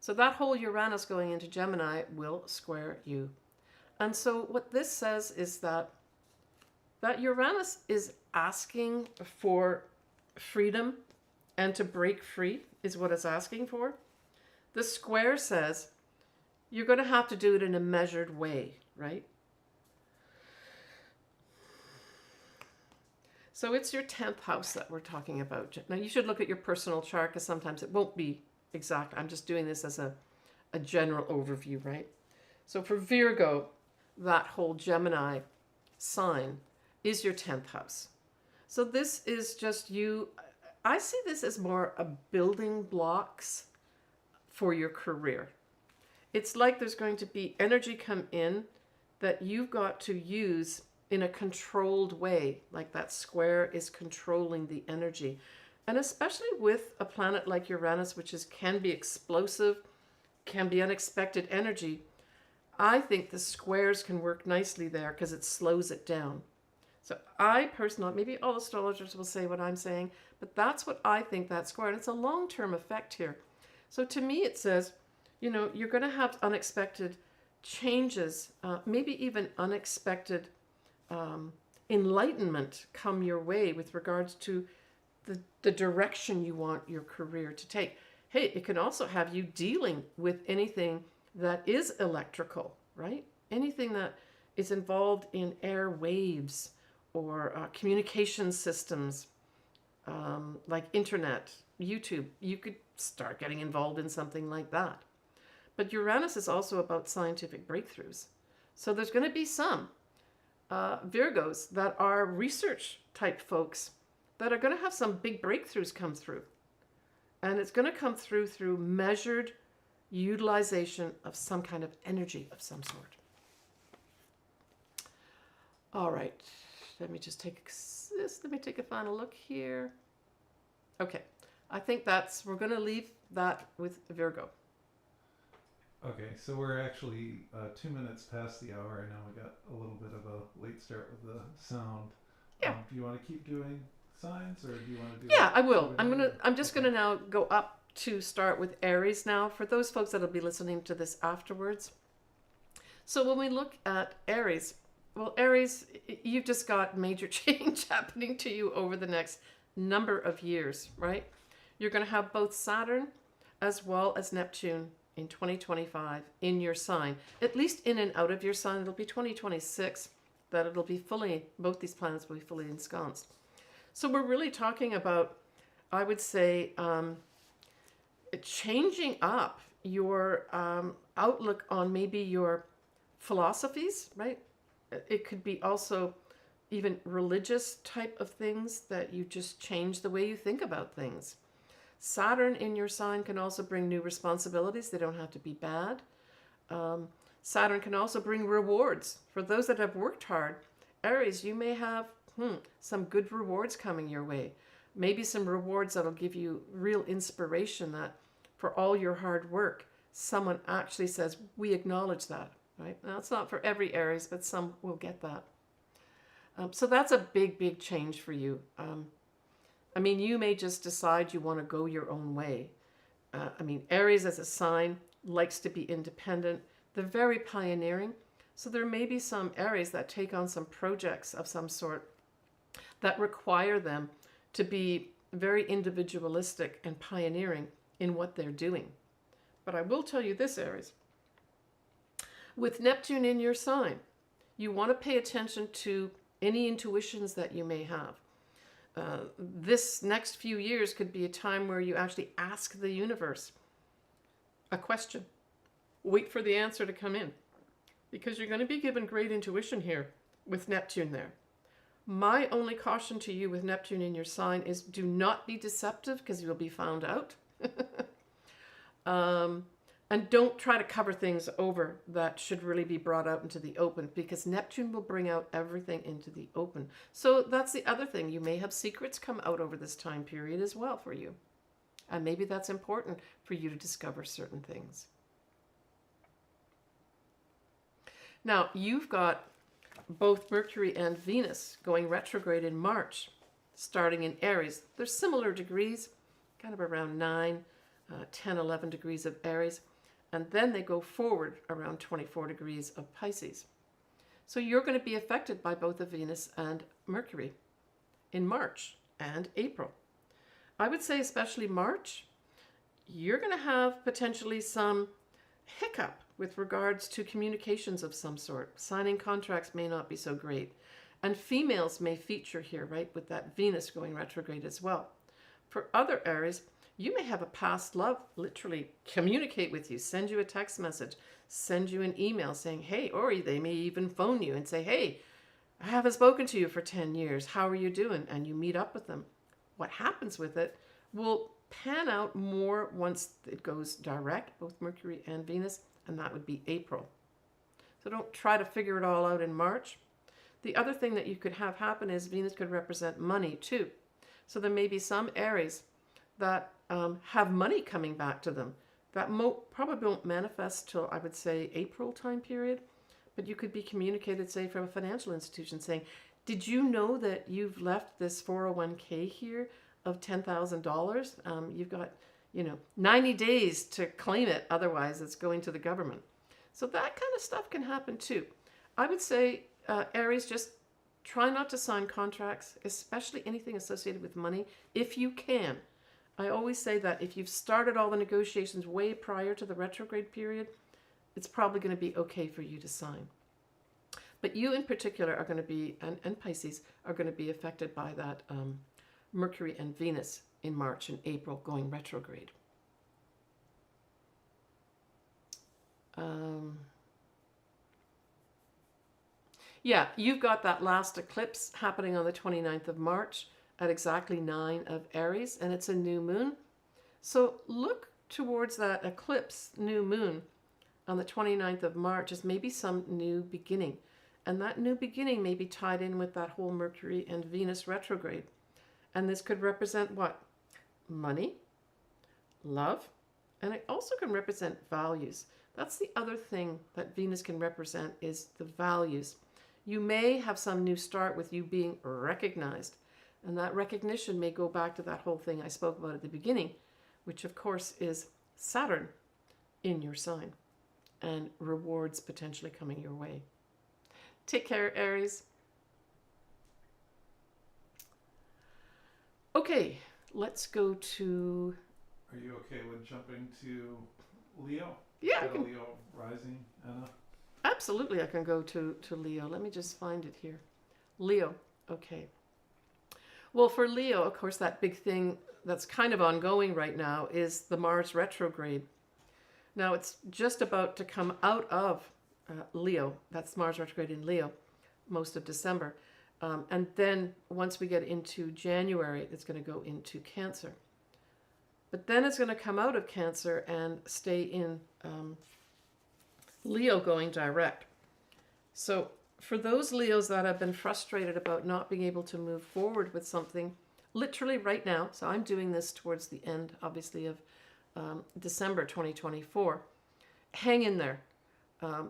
So that whole Uranus going into Gemini will square you. And so what this says is that Uranus is asking for freedom and to break free is what it's asking for. The square says you're going to have to do it in a measured way, right? So it's your 10th house that we're talking about. Now you should look at your personal chart because sometimes it won't be exact. I'm just doing this as a general overview, right? So for Virgo, that whole Gemini sign is your 10th house. So this is just you. I see this as more a building blocks for your career. It's like there's going to be energy come in that you've got to use in a controlled way, like that square is controlling the energy. And especially with a planet like Uranus, which can be explosive, can be unexpected energy, I think the squares can work nicely there because it slows it down. So I personally, maybe all astrologers will say what I'm saying, but that's what I think that square, and it's a long-term effect here. So to me it says, you're going to have unexpected changes, maybe even unexpected enlightenment come your way with regards to the direction you want your career to take. Hey, it can also have you dealing with anything that is electrical, right? Anything that is involved in air waves or communication systems, like internet, YouTube. You could start getting involved in something like that. But Uranus is also about scientific breakthroughs. So there's going to be some Virgos that are research type folks that are going to have some big breakthroughs come through. And it's going to come through measured utilization of some kind of energy of some sort. All right, let me take a final look here. Okay, I think we're going to leave that with Virgo. Okay, so we're actually 2 minutes past the hour. I know we got a little bit of a late start with the sound. Yeah. Do you want to keep doing signs, or do you want to do? Yeah, I will. I'm just gonna now go up to start with Aries now for those folks that'll be listening to this afterwards. So when we look at Aries, well, Aries, you've just got major change happening to you over the next number of years, right? You're going to have both Saturn as well as Neptune in 2025 in your sign, at least in and out of your sign. It'll be 2026 that it'll be both these planets will be fully ensconced. So we're really talking about, I would say, changing up your outlook on maybe your philosophies, right? It could be also even religious type of things that you just change the way you think about things. Saturn in your sign can also bring new responsibilities. They don't have to be bad. Saturn can also bring rewards. For those that have worked hard, Aries, you may have some good rewards coming your way. Maybe some rewards that'll give you real inspiration that for all your hard work, someone actually says, we acknowledge that, right? Now, it's not for every Aries, but some will get that. So that's a big, big change for you. I mean, you may just decide you want to go your own way. Aries as a sign likes to be independent. They're very pioneering. So there may be some Aries that take on some projects of some sort that require them to be very individualistic and pioneering in what they're doing. But I will tell you this, Aries. With Neptune in your sign, you want to pay attention to any intuitions that you may have. This next few years could be a time where you actually ask the universe a question. Wait for the answer to come in, because you're going to be given great intuition here with Neptune there. My only caution to you with Neptune in your sign is do not be deceptive, because you'll be found out. And don't try to cover things over that should really be brought out into the open, because Neptune will bring out everything into the open. So that's the other thing. You may have secrets come out over this time period as well for you. And maybe that's important for you to discover certain things. Now, you've got both Mercury and Venus going retrograde in March, starting in Aries. They're similar degrees, kind of around 9, 10, 11 degrees of Aries. And then they go forward around 24 degrees of Pisces. So you're going to be affected by both the Venus and Mercury in March and April. I would say especially March, you're going to have potentially some hiccup with regards to communications of some sort. Signing contracts may not be so great. And females may feature here, right, with that Venus going retrograde as well. For other Aries, you may have a past love literally communicate with you, send you a text message, send you an email saying, hey, or they may even phone you and say, hey, I haven't spoken to you for 10 years. How are you doing? And you meet up with them. What happens with it will pan out more once it goes direct, both Mercury and Venus, and that would be April. So don't try to figure it all out in March. The other thing that you could have happen is Venus could represent money too. So there may be some Aries that have money coming back to them. That probably won't manifest till, I would say, April time period. But you could be communicated, say, from a financial institution saying, did you know that you've left this 401k here of $10,000? You've got, 90 days to claim it. Otherwise, it's going to the government. So that kind of stuff can happen too. I would say, Aries, just try not to sign contracts, especially anything associated with money, if you can. I always say that if you've started all the negotiations way prior to the retrograde period, it's probably going to be okay for you to sign. But you in particular are going to be, and Pisces, are going to be affected by that Mercury and Venus in March and April going retrograde. Yeah, you've got that last eclipse happening on the 29th of March at exactly 9 of Aries, and it's a new moon. So look towards that eclipse, new moon, on the 29th of March as maybe some new beginning. And that new beginning may be tied in with that whole Mercury and Venus retrograde. And this could represent what? Money, love, and it also can represent values. That's the other thing that Venus can represent, is the values. You may have some new start with you being recognized. And that recognition may go back to that whole thing I spoke about at the beginning, which of course is Saturn in your sign and rewards potentially coming your way. Take care, Aries. Okay, let's go to... Are you okay with jumping to Leo? Yeah, I Got a can... Leo rising, Anna? Absolutely, I can go to Leo. Let me just find it here. Leo, okay. Well, for Leo, of course, that big thing that's kind of ongoing right now is the Mars retrograde. Now, it's just about to come out of Leo. That's Mars retrograde in Leo, most of December. And then once we get into January, it's going to go into Cancer. But then it's going to come out of Cancer and stay in Leo, going direct. So for those Leos that have been frustrated about not being able to move forward with something, literally right now, so I'm doing this towards the end, obviously, of December 2024, hang in there.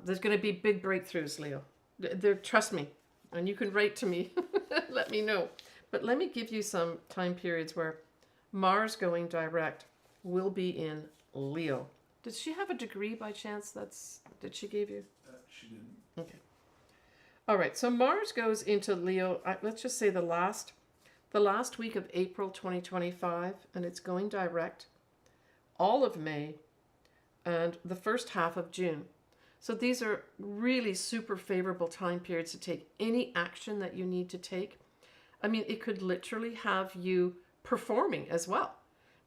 There's going to be big breakthroughs, Leo. Trust me, and you can write to me, let me know. But let me give you some time periods where Mars going direct will be in Leo. Did she have a degree by chance? Did she give you? She didn't. Okay. All right. So Mars goes into Leo. Let's just say the last week of April 2025, and it's going direct all of May and the first half of June. So these are really super favorable time periods to take any action that you need to take. I mean, it could literally have you performing as well,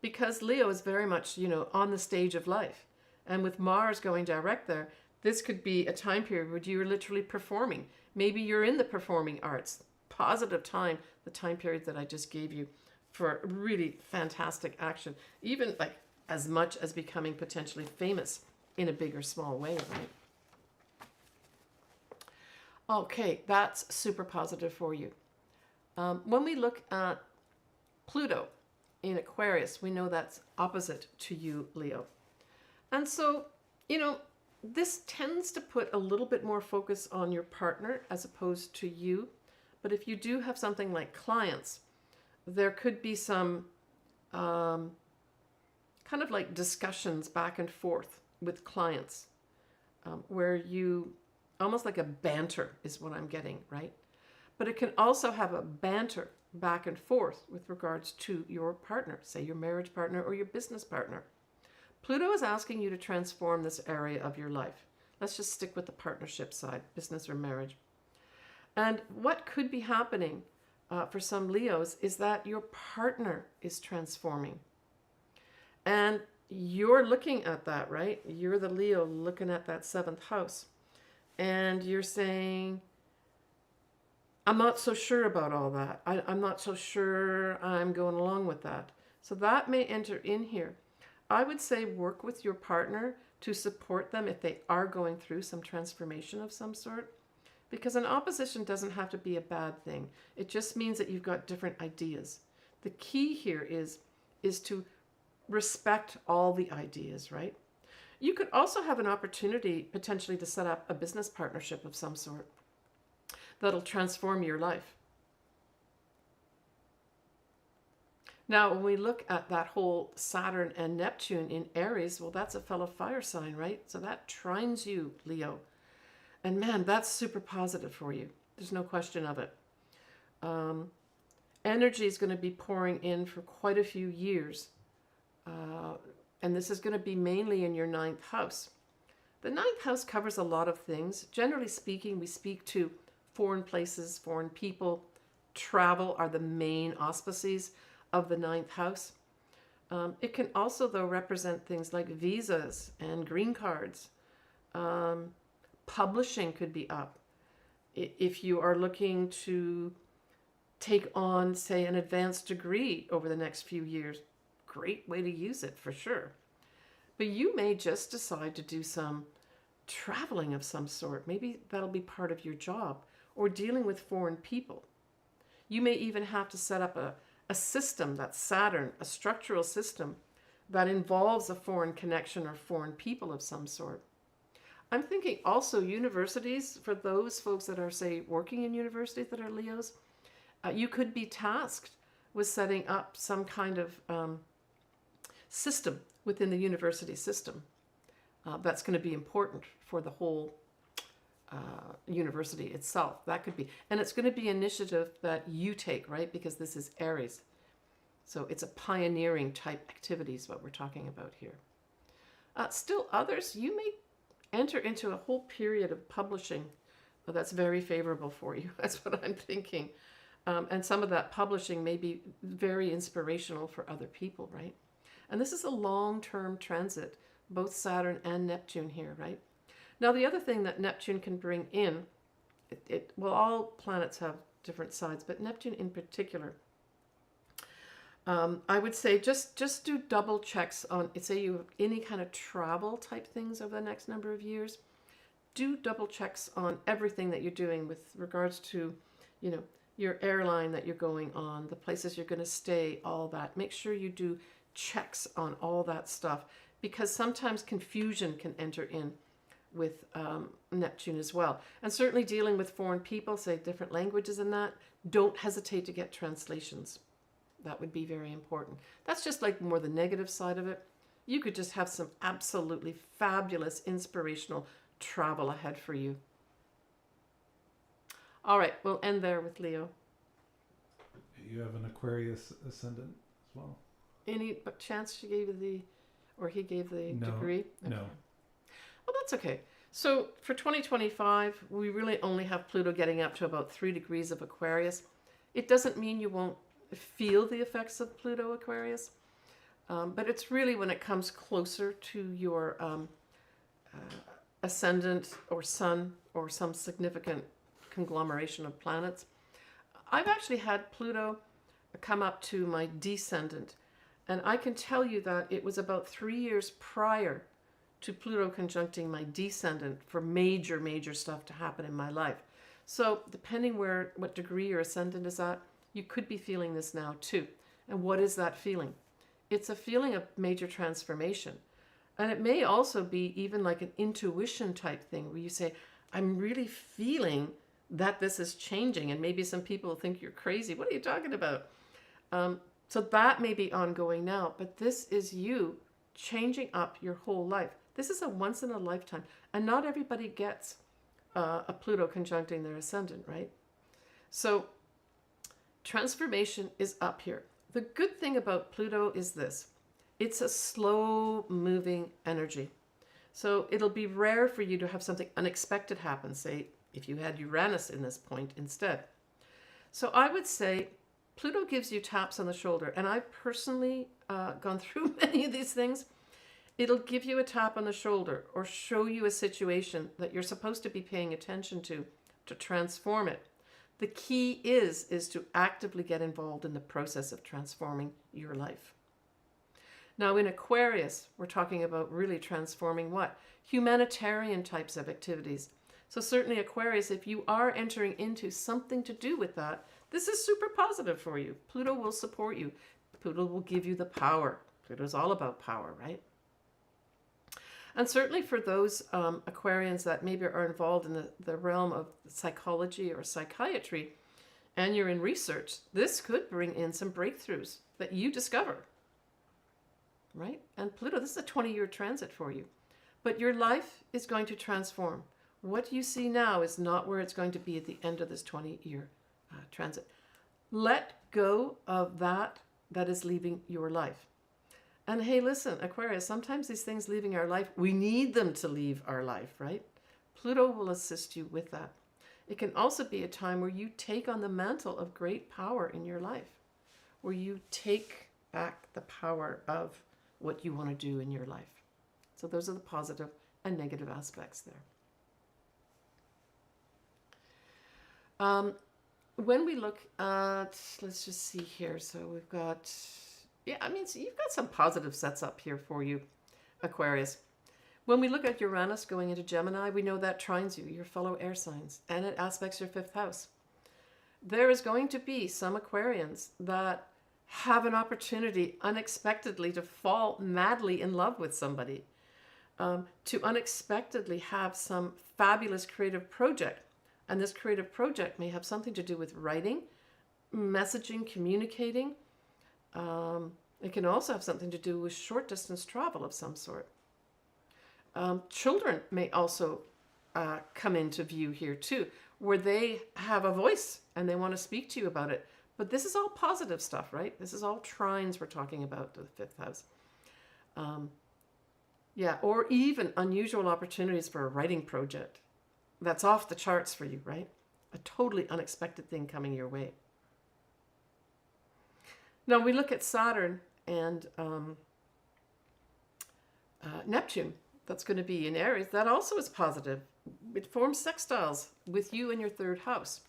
because Leo is very much, on the stage of life. And with Mars going direct there, this could be a time period where you're literally performing. Maybe you're in the performing arts. Positive time, the time period that I just gave you, for really fantastic action. Even like as much as becoming potentially famous in a big or small way, right? Okay, that's super positive for you. When we look at Pluto in Aquarius, we know that's opposite to you, Leo. And so, this tends to put a little bit more focus on your partner as opposed to you. But if you do have something like clients, there could be some kind of like discussions back and forth with clients where you, almost like a banter is what I'm getting, right? But it can also have a banter back and forth with regards to your partner, say your marriage partner or your business partner. Pluto is asking you to transform this area of your life. Let's just stick with the partnership side, business or marriage. And what could be happening for some Leos is that your partner is transforming. And you're looking at that, right? You're the Leo looking at that 7th house. And you're saying, I'm not so sure about all that. I'm not so sure I'm going along with that. So that may enter in here. I would say work with your partner to support them if they are going through some transformation of some sort. Because an opposition doesn't have to be a bad thing. It just means that you've got different ideas. The key here is to respect all the ideas, right? You could also have an opportunity potentially to set up a business partnership of some sort that'll transform your life. Now, when we look at that whole Saturn and Neptune in Aries, well, that's a fellow fire sign, right? So that trines you, Leo. And man, that's super positive for you. There's no question of it. Energy is going to be pouring in for quite a few years. And this is going to be mainly in your 9th house. The 9th house covers a lot of things. Generally speaking, we speak to foreign places, foreign people. Travel are the main auspices of the 9th house. It can also, though, represent things like visas and green cards. Publishing could be up. If you are looking to take on, say, an advanced degree over the next few years, great way to use it for sure. But you may just decide to do some traveling of some sort. Maybe that'll be part of your job, or dealing with foreign people. You may even have to set up a system, that's Saturn, a structural system that involves a foreign connection or foreign people of some sort. I'm thinking also universities, for those folks that are, say, working in universities that are Leos, you could be tasked with setting up some kind of system within the university system that's going to be important for the whole university itself. That could be, and it's going to be initiative that you take, right? Because this is Aries. So it's a pioneering type activity is what we're talking about here. Still others, you may enter into a whole period of publishing that's very favorable for you. That's what I'm thinking. And some of that publishing may be very inspirational for other people, right? And this is a long-term transit, both Saturn and Neptune here, right? Now, the other thing that Neptune can bring in, well, all planets have different sides, but Neptune in particular, I would say just do double checks on, say you have any kind of travel type things over the next number of years. Do double checks on everything that you're doing with regards to, you know, your airline that you're going on, the places you're going to stay, all that. Make sure you do checks on all that stuff, because sometimes confusion can enter in with Neptune as well. And certainly dealing with foreign people, say different languages and that, don't hesitate to get translations. That would be very important. That's just like more the negative side of it. You could just have some absolutely fabulous, inspirational travel ahead for you. All right, we'll end there with Leo. You have an Aquarius ascendant as well? Any chance she gave you he gave the degree? Okay. No. Well, that's okay. So for 2025, we really only have Pluto getting up to about 3 degrees of Aquarius. It doesn't mean you won't feel the effects of Pluto Aquarius, but it's really when it comes closer to your ascendant or sun or some significant conglomeration of planets. I've actually had Pluto come up to my descendant, and I can tell you that it was about 3 years prior to Pluto conjuncting my descendant for major stuff to happen in my life. So depending what degree your ascendant is at, you could be feeling this now too. And what is that feeling? It's a feeling of major transformation. And it may also be even like an intuition type thing where you say, I'm really feeling that this is changing. And maybe some people think you're crazy. What are you talking about? So that may be ongoing now, but this is you changing up your whole life. This is a once in a lifetime. And not everybody gets a Pluto conjuncting their ascendant, right? So transformation is up here. The good thing about Pluto is this. It's a slow moving energy. So it'll be rare for you to have something unexpected happen, say, if you had Uranus in this point instead. So I would say Pluto gives you taps on the shoulder. And I've personally gone through many of these things. It'll give you a tap on the shoulder or show you a situation that you're supposed to be paying attention to transform it. The key is to actively get involved in the process of transforming your life. Now in Aquarius, we're talking about really transforming what? Humanitarian types of activities. So certainly Aquarius, if you are entering into something to do with that, this is super positive for you. Pluto will support you. Pluto will give you the power. Pluto's all about power, right? And certainly for those Aquarians that maybe are involved in the realm of psychology or psychiatry, and you're in research, this could bring in some breakthroughs that you discover, right? And Pluto, this is a 20-year transit for you. But your life is going to transform. What you see now is not where it's going to be at the end of this 20-year transit. Let go of that is leaving your life. And hey, listen, Aquarius, sometimes these things leaving our life, we need them to leave our life, right? Pluto will assist you with that. It can also be a time where you take on the mantle of great power in your life, where you take back the power of what you want to do in your life. So those are the positive and negative aspects there. When we look at, let's just see here. So we've got, yeah, I mean, so you've got some positive sets up here for you, Aquarius. When we look at Uranus going into Gemini, we know that trines you, your fellow air signs, and it aspects your 5th house. There is going to be some Aquarians that have an opportunity unexpectedly to fall madly in love with somebody, to unexpectedly have some fabulous creative project. And this creative project may have something to do with writing, messaging, communicating. It can also have something to do with short distance travel of some sort. Children may also come into view here too, where they have a voice and they want to speak to you about it. But this is all positive stuff, right? This is all trines we're talking about to the 5th house. Yeah, or even unusual opportunities for a writing project. That's off the charts for you, right? A totally unexpected thing coming your way. Now we look at Saturn and Neptune. That's going to be in Aries. That also is positive. It forms sextiles with you in your 3rd house.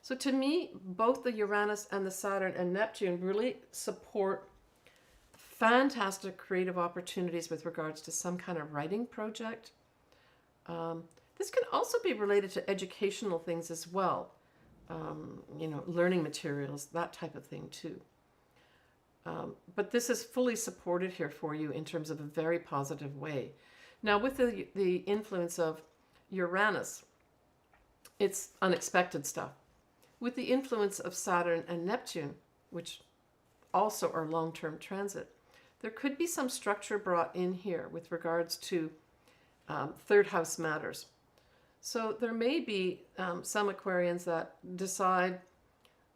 So to me, both the Uranus and the Saturn and Neptune really support fantastic creative opportunities with regards to some kind of writing project. This can also be related to educational things as well. Learning materials, that type of thing too. But this is fully supported here for you in terms of a very positive way. Now, with the influence of Uranus, it's unexpected stuff. With the influence of Saturn and Neptune, which also are long-term transit, there could be some structure brought in here with regards to 3rd house matters. So there may be some Aquarians that decide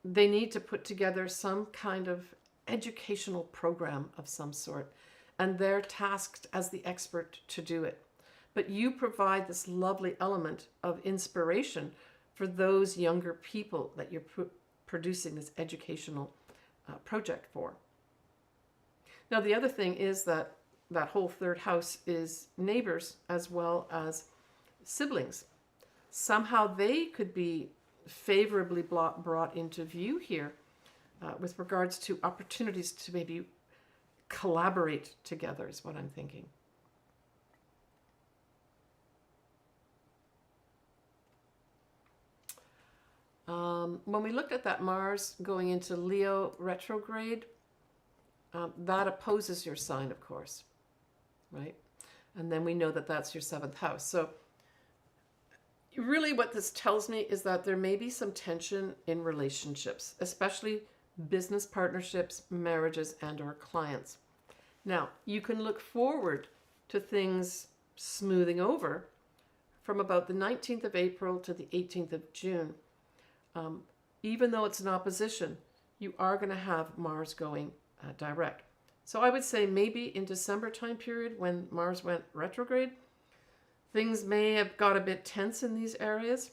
they need to put together some kind of educational program of some sort, and they're tasked as the expert to do it. But you provide this lovely element of inspiration for those younger people that you're producing this educational project for. Now, the other thing is that that whole 3rd house is neighbors as well as siblings. Somehow they could be favorably brought into view here with regards to opportunities to maybe collaborate together is what I'm thinking. When we look at that Mars going into Leo retrograde, that opposes your sign, of course, right? And then we know that that's your 7th house. So really what this tells me is that there may be some tension in relationships, especially business partnerships, marriages, and or clients. Now, you can look forward to things smoothing over from about the 19th of April to the 18th of June. Even though it's an opposition, you are going to have Mars going direct. So I would say maybe in December time period when Mars went retrograde, things may have got a bit tense in these areas.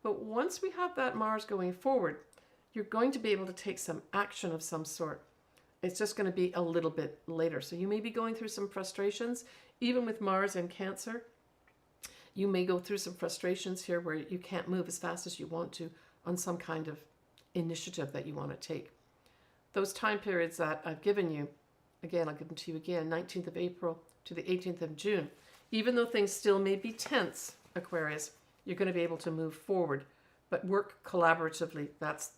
But once we have that Mars going forward, you're going to be able to take some action of some sort. It's just going to be a little bit later. So you may be going through some frustrations, even with Mars in Cancer. You may go through some frustrations here where you can't move as fast as you want to on some kind of initiative that you want to take. Those time periods that I've given you, again, I'll give them to you again, 19th of April to the 18th of June. Even though things still may be tense, Aquarius, you're going to be able to move forward, but work collaboratively. That's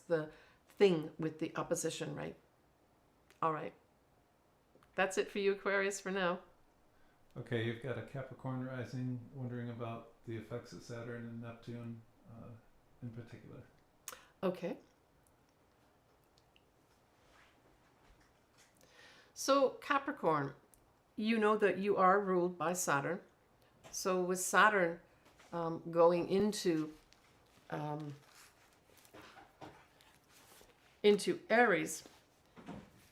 the thing with the opposition, right? All right. That's it for you, Aquarius, for now. Okay, you've got a Capricorn rising, wondering about the effects of Saturn and Neptune in particular. Okay. So Capricorn, you know that you are ruled by Saturn. So with Saturn going into Aries,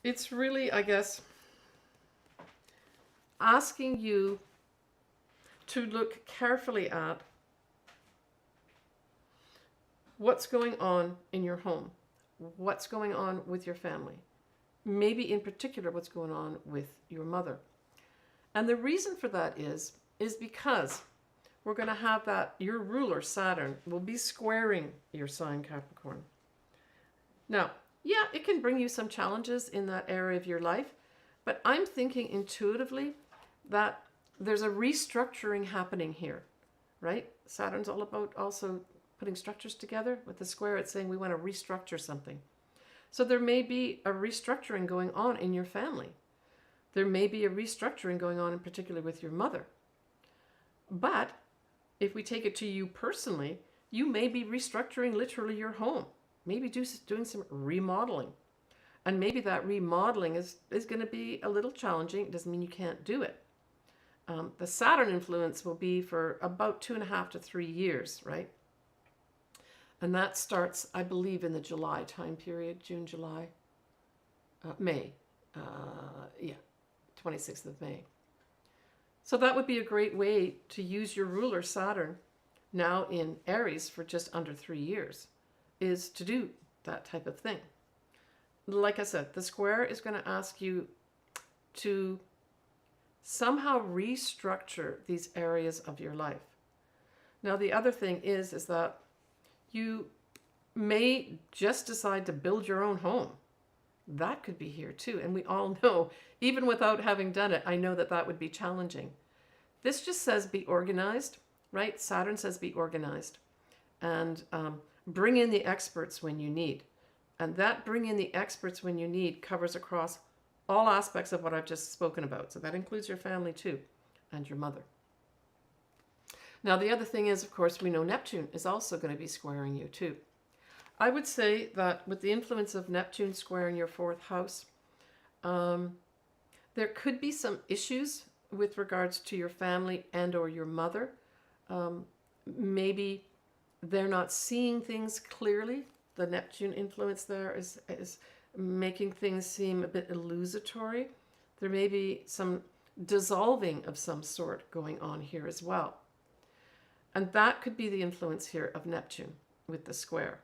it's really, I guess, asking you to look carefully at what's going on in your home, what's going on with your family. maybe in particular what's going on with your mother. And the reason for that is because we're going to have that, your ruler, Saturn, will be squaring your sign Capricorn. Now, yeah, it can bring you some challenges in that area of your life, but I'm thinking intuitively that there's a restructuring happening here, right? Saturn's all about also putting structures together. With the square, it's saying we want to restructure something. So there may be a restructuring going on in your family. There may be a restructuring going on in particular with your mother. But if we take it to you personally, you may be restructuring literally your home. Maybe doing some remodeling. And maybe that remodeling is going to be a little challenging. It doesn't mean you can't do it. The Saturn influence will be for about 2.5 to 3 years, right? And that starts, I believe, in the July time period, June, July, May. 26th of May. So that would be a great way to use your ruler, Saturn, now in Aries for just under 3 years, is to do that type of thing. Like I said, the square is going to ask you to somehow restructure these areas of your life. Now, the other thing is that you may just decide to build your own home. That could be here too. And we all know, even without having done it, I know that that would be challenging. This just says be organized, right? Saturn says be organized. And bring in the experts when you need. And that bring in the experts when you need covers across all aspects of what I've just spoken about. So that includes your family too, and your mother. Now, the other thing is, of course, we know Neptune is also going to be squaring you too. I would say that with the influence of Neptune squaring your 4th house, there could be some issues with regards to your family and or your mother. Maybe they're not seeing things clearly. The Neptune influence there is making things seem a bit illusory. There may be some dissolving of some sort going on here as well. And that could be the influence here of Neptune with the square.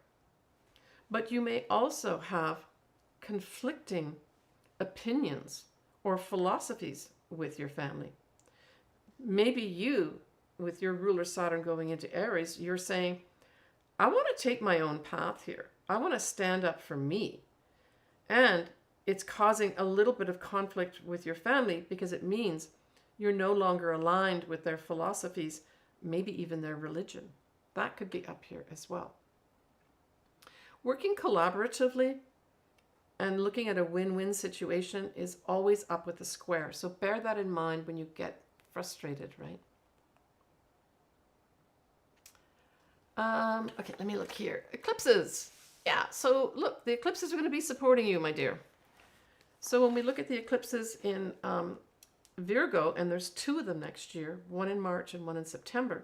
But you may also have conflicting opinions or philosophies with your family. Maybe you, with your ruler Saturn going into Aries, you're saying, I want to take my own path here. I want to stand up for me. And it's causing a little bit of conflict with your family because it means you're no longer aligned with their philosophies, maybe even their religion. That could be up here as well. Working collaboratively and looking at a win-win situation is always up with the square. So bear that in mind when you get frustrated, right? Okay, let me look here. Eclipses. Yeah, so look, the eclipses are going to be supporting you, my dear. So when we look at the eclipses in Virgo, and there's 2 of them next year, one in March and one in September.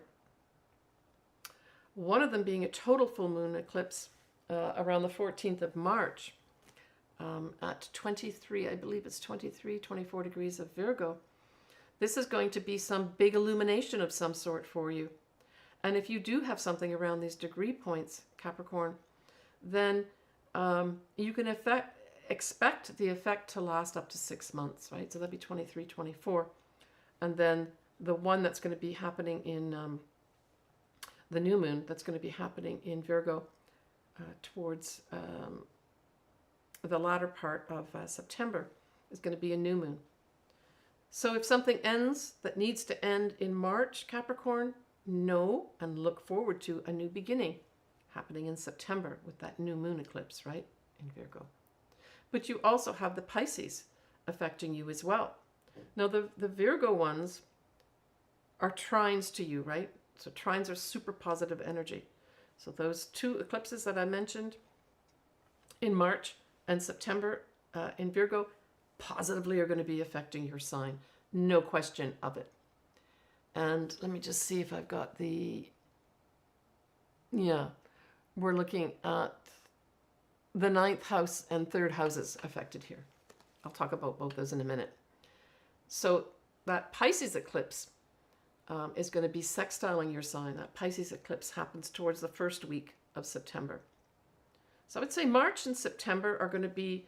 One of them being a total full moon eclipse around the 14th of March at 23, I believe it's 23, 24 degrees of Virgo. This is going to be some big illumination of some sort for you. And if you do have something around these degree points, Capricorn, then you can expect the effect to last up to 6 months, right? So that'd be 23, 24. And then the one that's going to be happening in the new moon, that's going to be happening in Virgo towards the latter part of September, is going to be a new moon. So if something ends that needs to end in March, Capricorn, know and look forward to a new beginning happening in September with that new moon eclipse, right, in Virgo. But you also have the Pisces affecting you as well. Now, the Virgo ones are trines to you, right? So trines are super positive energy. So those 2 eclipses that I mentioned in March and September in Virgo positively are going to be affecting your sign. No question of it. And let me just see if I've got the... Yeah, we're looking at the 9th house and 3rd houses affected here. I'll talk about both those in a minute. So that Pisces eclipse is going to be sextiling your sign. That Pisces eclipse happens towards the 1st week of September. So I would say March and September are going to be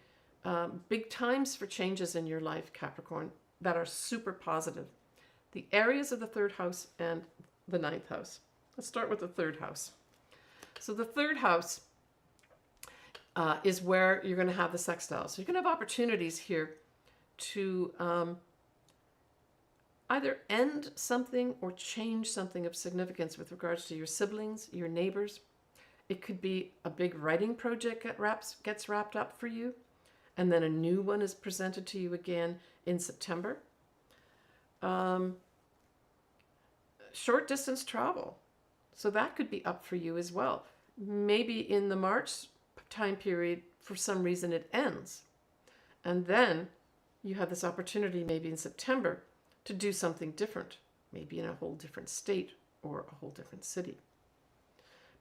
big times for changes in your life, Capricorn, that are super positive. The areas of the third house and the ninth house. Let's start with the third house. So the third house is where you're going to have the sextiles. So you're going to have opportunities here to either end something or change something of significance with regards to your siblings, your neighbors. It could be a big writing project gets wrapped up for you, and then a new one is presented to you again in September. Short distance travel. So that could be up for you as well. Maybe in the March time period, for some reason it ends. And then you have this opportunity maybe in September to do something different, maybe in a whole different state or a whole different city.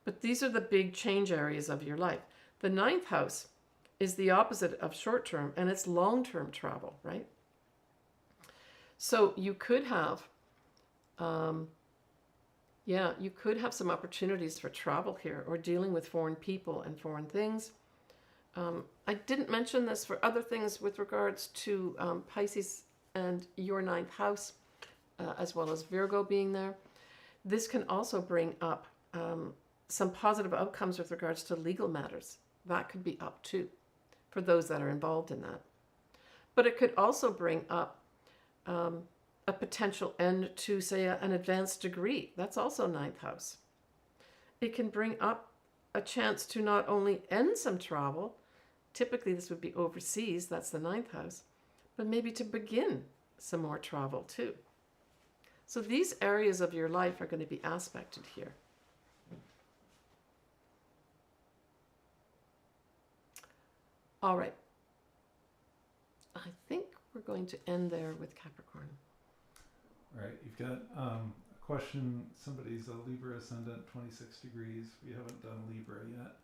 But these are the big change areas of your life. The ninth house is the opposite of short-term, and it's long-term travel, right? So you could have, you could have some opportunities for travel here, or dealing with foreign people and foreign things. I didn't mention this for other things with regards to Pisces and your ninth house, as well as Virgo being there. This can also bring up some positive outcomes with regards to legal matters. That could be up too, for those that are involved in that. But it could also bring up a potential end to, say, an advanced degree. That's also ninth house. It can bring up a chance to not only end some travel, typically this would be overseas, that's the ninth house, but maybe to begin some more travel too. So these areas of your life are going to be aspected here. All right. I think we're going to end there with Capricorn. All right, you've got a question. Somebody's a Libra ascendant, 26 degrees. We haven't done Libra yet.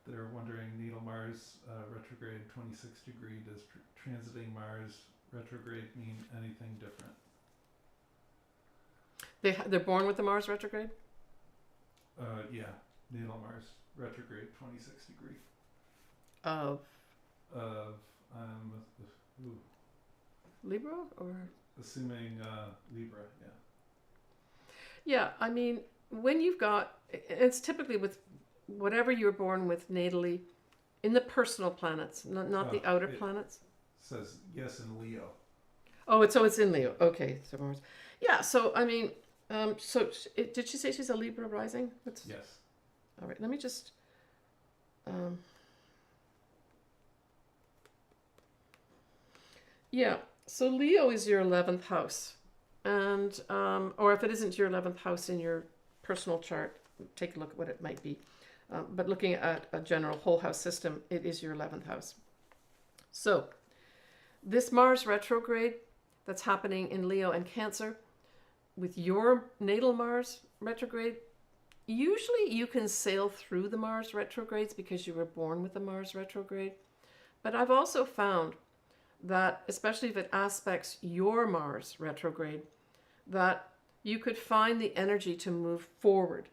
They're wondering, natal Mars retrograde 26 degree, does transiting Mars retrograde mean anything different? They're born with the Mars retrograde? Yeah, natal Mars retrograde 26 degree. Of Ooh, Libra or? assuming Libra, yeah. Yeah, I mean, when you've got, it's typically with whatever you're born with natally, in the personal planets, not the outer planets. Says yes in Leo. Oh, so it's in Leo. Okay, so Mars. Yeah, so I mean, did she say she's a Libra rising? Yes. All right, let me just. Yeah, so Leo is your 11th house. And, or if it isn't your 11th house in your personal chart, take a look at what it might be. But looking at a general whole house system, it is your 11th house. So this Mars retrograde that's happening in Leo and Cancer, with your natal Mars retrograde, usually you can sail through the Mars retrogrades because you were born with the Mars retrograde. But I've also found that, especially if it aspects your Mars retrograde, that you could find the energy to move forward.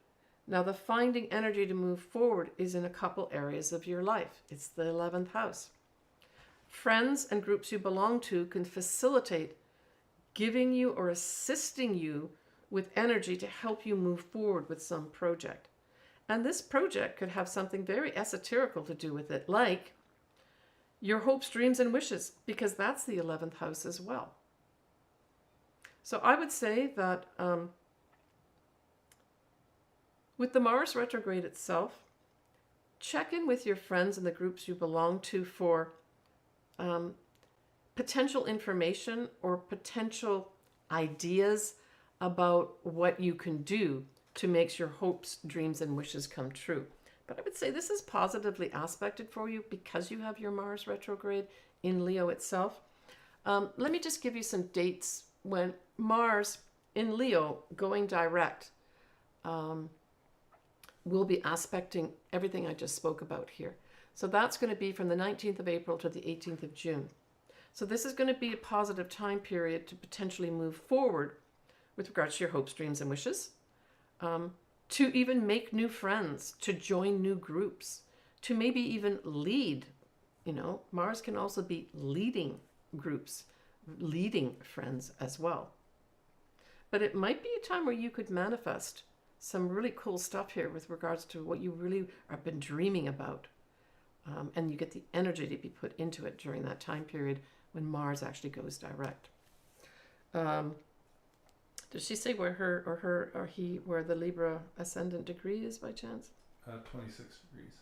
Now, the finding energy to move forward is in a couple areas of your life. It's the 11th house. Friends and groups you belong to can facilitate giving you or assisting you with energy to help you move forward with some project. And this project could have something very esoterical to do with it, like your hopes, dreams, and wishes, because that's the 11th house as well. So I would say that with the Mars retrograde itself, check in with your friends and the groups you belong to for potential information or potential ideas about what you can do to make your hopes, dreams, and wishes come true. But I would say this is positively aspected for you because you have your Mars retrograde in Leo itself. Let me just give you some dates when Mars in Leo going direct will be aspecting everything I just spoke about here. So that's going to be from the 19th of April to the 18th of June. So this is going to be a positive time period to potentially move forward with regards to your hopes, dreams, and wishes. To even make new friends, to join new groups, to maybe even lead You know, Mars can also be leading groups, leading friends as well. But it might be a time where you could manifest some really cool stuff here with regards to what you really have been dreaming about. And you get the energy to be put into it during that time period when Mars actually goes direct. Does she say where where the Libra ascendant degree is by chance? 26 degrees.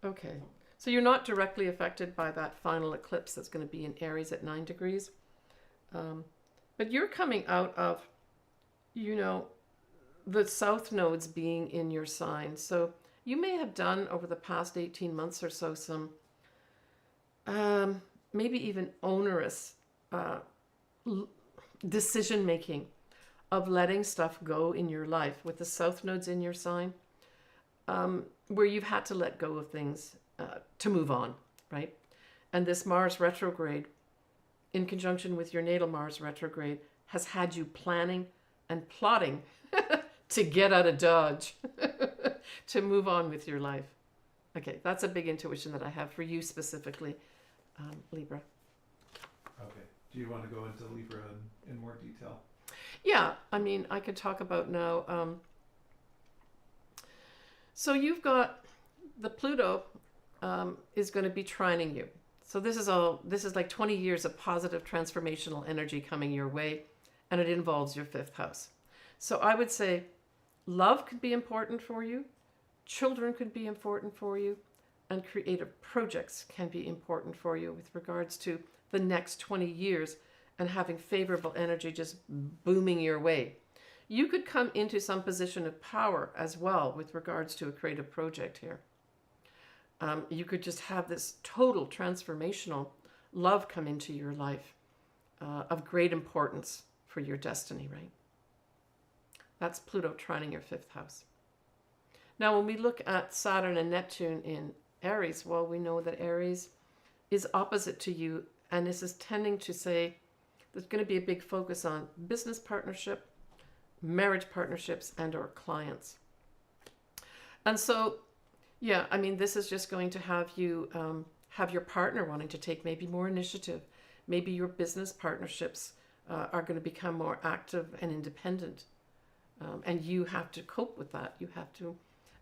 Okay. So you're not directly affected by that final eclipse that's going to be in Aries at 9 degrees. But you're coming out of, you know, the south nodes being in your sign. So you may have done over the past 18 months or so some maybe even onerous decision making of letting stuff go in your life with the south nodes in your sign, where you've had to let go of things to move on, right? And this Mars retrograde, in conjunction with your natal Mars retrograde, has had you planning and plotting to get out of Dodge, to move on with your life. Okay, that's a big intuition that I have for you specifically, Libra. Okay. Do you want to go into Libra in more detail? Yeah, I mean, I could talk about now. So you've got the Pluto is going to be trining you. So this is like 20 years of positive transformational energy coming your way, and it involves your fifth house. So I would say love could be important for you, children could be important for you, and creative projects can be important for you with regards to the next 20 years and having favorable energy just booming your way. You could come into some position of power as well with regards to a creative project here. You could just have this total transformational love come into your life of great importance for your destiny, right? That's Pluto trining your fifth house. Now, when we look at Saturn and Neptune in Aries, well, we know that Aries is opposite to you, and this is tending to say there's going to be a big focus on business partnership, marriage partnerships, and or clients. And so, yeah, I mean, this is just going to have you have your partner wanting to take maybe more initiative. Maybe your business partnerships are going to become more active and independent. And you have to cope with that. You have to,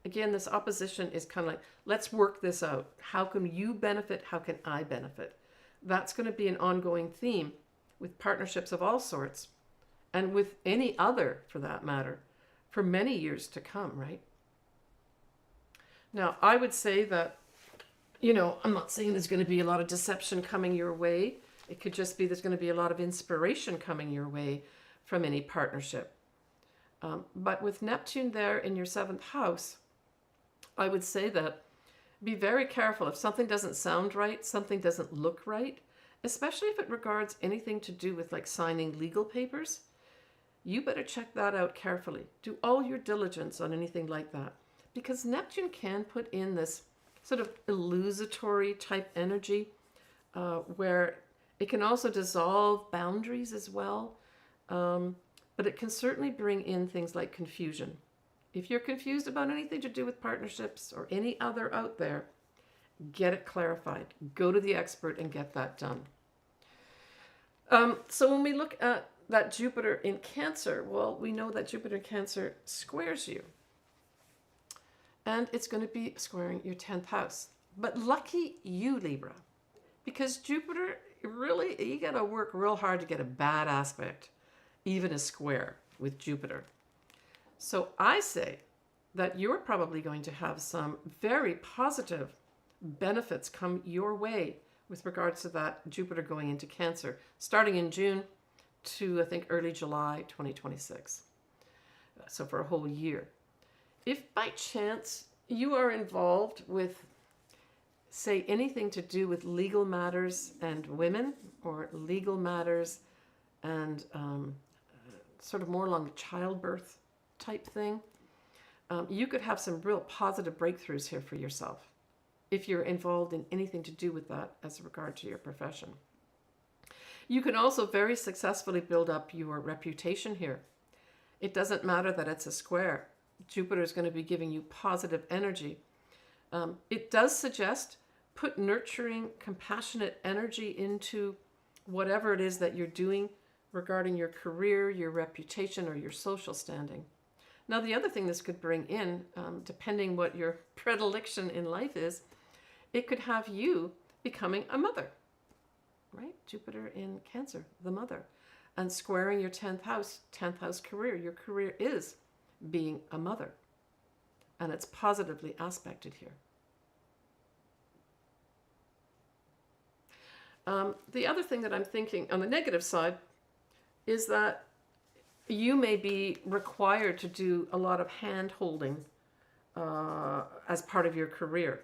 again, this opposition is kind of like, let's work this out. How can you benefit? How can I benefit? That's going to be an ongoing theme with partnerships of all sorts, and with any other, for that matter, for many years to come, right? Now, I would say that, you know, I'm not saying there's going to be a lot of deception coming your way. It could just be there's going to be a lot of inspiration coming your way from any partnership. But with Neptune there in your seventh house, I would say that be very careful. If something doesn't sound right, something doesn't look right, especially if it regards anything to do with like signing legal papers, you better check that out carefully. Do all your diligence on anything like that. Because Neptune can put in this sort of illusory type energy where it can also dissolve boundaries as well. But it can certainly bring in things like confusion. If you're confused about anything to do with partnerships or any other out there, get it clarified. Go to the expert and get that done. So when we look at that Jupiter in Cancer, well, we know that Jupiter in Cancer squares you. And it's going to be squaring your 10th house. But lucky you, Libra, because Jupiter, really, you got to work real hard to get a bad aspect, even a square with Jupiter. So I say that you're probably going to have some very positive benefits come your way with regards to that Jupiter going into Cancer, starting in June to, I think, early July 2026. So for a whole year. If by chance you are involved with, say, anything to do with legal matters and women, or legal matters and sort of more along the childbirth type thing, you could have some real positive breakthroughs here for yourself if you're involved in anything to do with that as regard to your profession. You can also very successfully build up your reputation here. It doesn't matter that it's a square. Jupiter is going to be giving you positive energy. It does suggest put nurturing, compassionate energy into whatever it is that you're doing regarding your career, your reputation, or your social standing. Now, the other thing this could bring in, depending what your predilection in life is, it could have you becoming a mother, right? Jupiter in Cancer, the mother, and squaring your 10th house career. Your career is being a mother, and it's positively aspected here. The other thing that I'm thinking on the negative side is that you may be required to do a lot of hand holding as part of your career.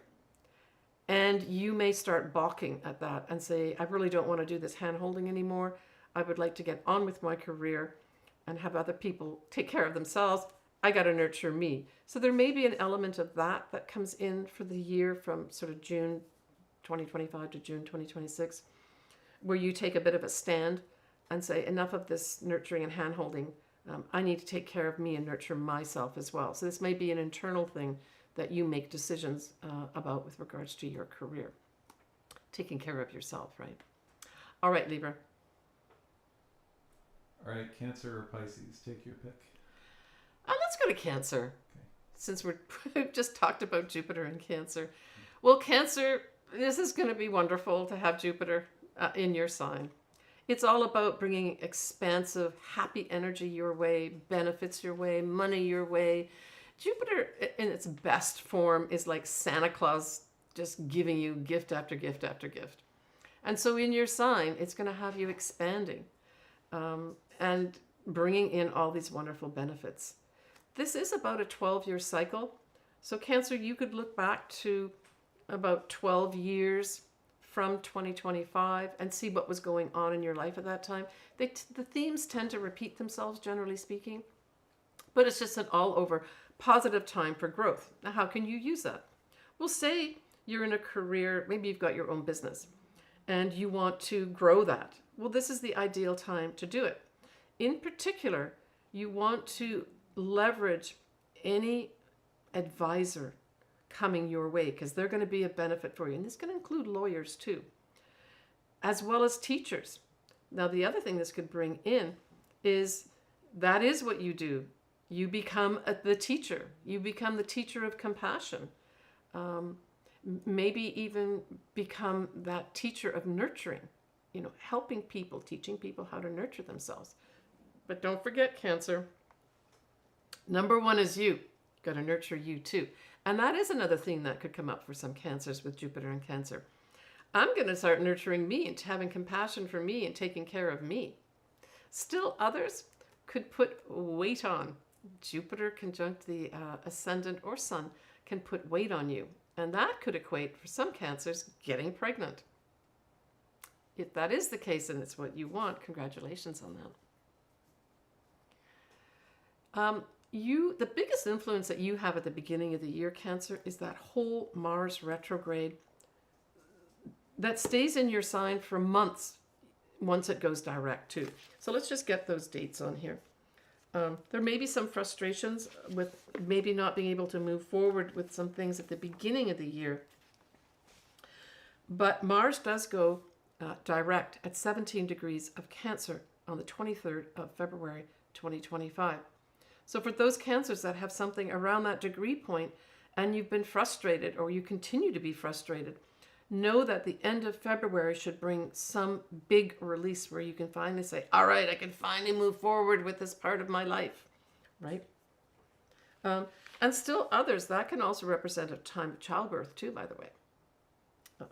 And you may start balking at that and say, I really don't want to do this hand holding anymore. I would like to get on with my career and have other people take care of themselves. I got to nurture me. So there may be an element of that comes in for the year from sort of June 2025 to June 2026, where you take a bit of a stand and say, enough of this nurturing and hand holding. I need to take care of me and nurture myself as well. So this may be an internal thing that you make decisions about with regards to your career. Taking care of yourself, right? All right, Libra. All right, Cancer or Pisces, take your pick. Let's go to Cancer. Okay. Since we've just talked about Jupiter and Cancer. Well, Cancer, this is going to be wonderful to have Jupiter in your sign. It's all about bringing expansive, happy energy your way, benefits your way, money your way. Jupiter, in its best form, is like Santa Claus just giving you gift after gift after gift. And so in your sign, it's going to have you expanding and bringing in all these wonderful benefits. This is about a 12-year cycle. So Cancer, you could look back to about 12 years from 2025 and see what was going on in your life at that time. The themes tend to repeat themselves, generally speaking, but it's just an all-over positive time for growth. Now, how can you use that? Well, say you're in a career, maybe you've got your own business, and you want to grow that. Well, this is the ideal time to do it. In particular, you want to leverage any advisor coming your way, because they're going to be a benefit for you. And this can include lawyers too, as well as teachers. Now, the other thing this could bring in is that is what you do. You become the teacher. You become the teacher of compassion. Maybe even become that teacher of nurturing, helping people, teaching people how to nurture themselves. But don't forget, Cancer, number one is you. Got to nurture you too. And that is another thing that could come up for some Cancers with Jupiter and Cancer. I'm going to start nurturing me and having compassion for me and taking care of me. Still, others could put weight on. Jupiter conjunct the ascendant or sun can put weight on you. And that could equate, for some Cancers, getting pregnant. If that is the case and it's what you want, congratulations on that. The biggest influence that you have at the beginning of the year, Cancer, is that whole Mars retrograde that stays in your sign for months once it goes direct too. So let's just get those dates on here. There may be some frustrations with maybe not being able to move forward with some things at the beginning of the year. But Mars does go direct at 17 degrees of Cancer on the 23rd of February 2025. So for those Cancers that have something around that degree point and you've been frustrated or you continue to be frustrated, know that the end of February should bring some big release where you can finally say, all right, I can finally move forward with this part of my life, right? And still others, that can also represent a time of childbirth too, by the way,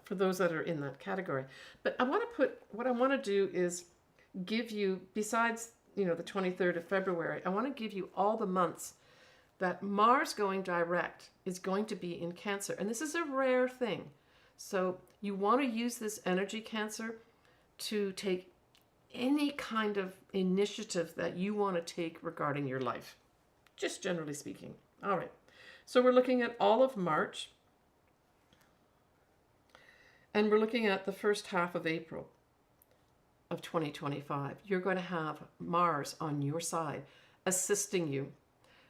for those that are in that category. But what I want to do is give you, besides the 23rd of February, I want to give you all the months that Mars going direct is going to be in Cancer. And this is a rare thing. So you want to use this energy, Cancer, to take any kind of initiative that you want to take regarding your life, just generally speaking. All right. So we're looking at all of March. And we're looking at the first half of April of 2025. You're going to have Mars on your side, assisting you.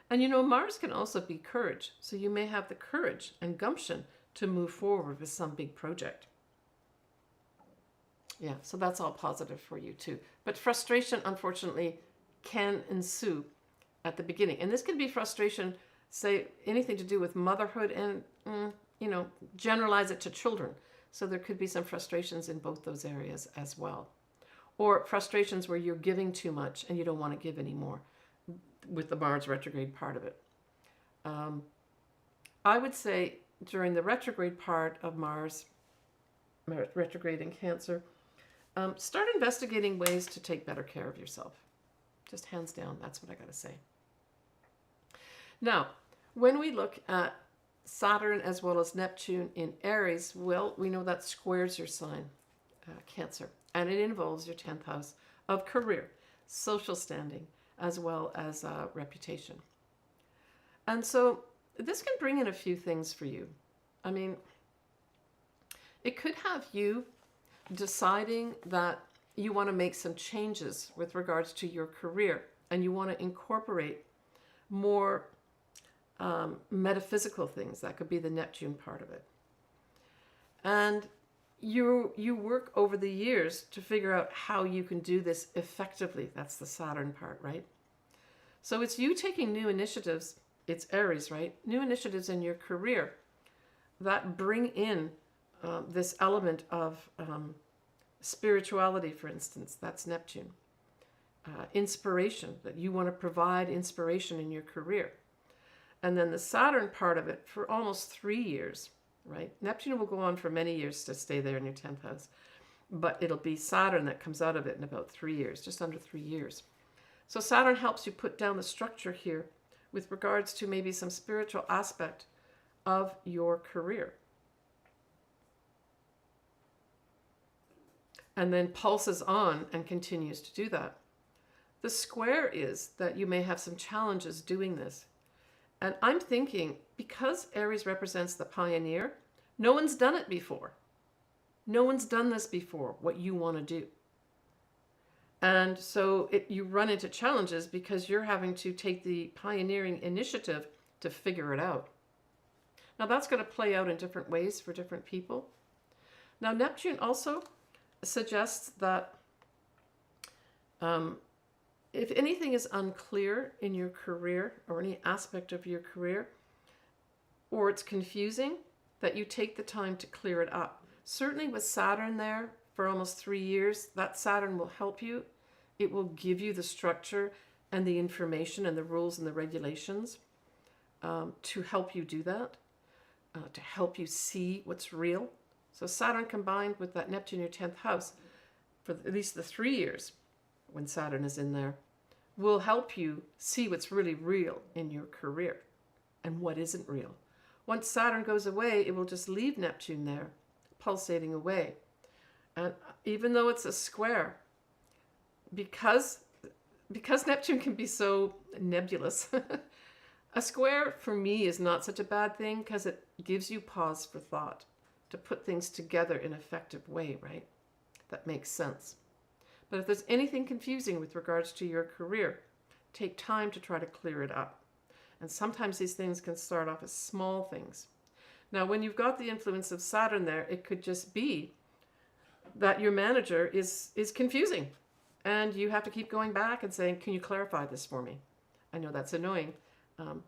And Mars can also be courage. So you may have the courage and gumption to move forward with some big project. Yeah, so that's all positive for you too. But frustration, unfortunately, can ensue at the beginning. And this can be frustration, say, anything to do with motherhood and, generalize it to children. So there could be some frustrations in both those areas as well. Or frustrations where you're giving too much and you don't want to give anymore with the Mars retrograde part of it. I would say during the retrograde part of Mars, retrograde in Cancer, start investigating ways to take better care of yourself. Just hands down, that's what I got to say. Now, when we look at Saturn as well as Neptune in Aries, well, we know that squares your sign, Cancer, and it involves your 10th house of career, social standing, as well as reputation. And so this can bring in a few things for you. I mean, it could have you deciding that you want to make some changes with regards to your career and you want to incorporate more metaphysical things. That could be the Neptune part of it. And you work over the years to figure out how you can do this effectively. That's the Saturn part, right? So it's you taking new initiatives. It's Aries, right? New initiatives in your career that bring in this element of spirituality, for instance. That's Neptune. Inspiration, that you want to provide inspiration in your career. And then the Saturn part of it for almost 3 years, right? Neptune will go on for many years to stay there in your 10th house. But it'll be Saturn that comes out of it in about 3 years, just under 3 years. So Saturn helps you put down the structure here with regards to maybe some spiritual aspect of your career. And then pulses on and continues to do that. The square is that you may have some challenges doing this. And I'm thinking, because Aries represents the pioneer, no one's done it before. No one's done this before, what you want to do. And so you run into challenges because you're having to take the pioneering initiative to figure it out. Now that's going to play out in different ways for different people. Now Neptune also suggests that if anything is unclear in your career or any aspect of your career, or it's confusing, that you take the time to clear it up. Certainly with Saturn there for almost 3 years, that Saturn will help you. It will give you the structure and the information and the rules and the regulations to help you do that, to help you see what's real. So Saturn combined with that Neptune, your 10th house, for at least the 3 years when Saturn is in there, will help you see what's really real in your career and what isn't real. Once Saturn goes away, it will just leave Neptune there, pulsating away. And even though it's a square, because Neptune can be so nebulous, a square for me is not such a bad thing because it gives you pause for thought to put things together in an effective way, right? That makes sense. But if there's anything confusing with regards to your career, take time to try to clear it up. And sometimes these things can start off as small things. Now, when you've got the influence of Saturn there, it could just be that your manager is confusing. And you have to keep going back and saying, can you clarify this for me? I know that's annoying,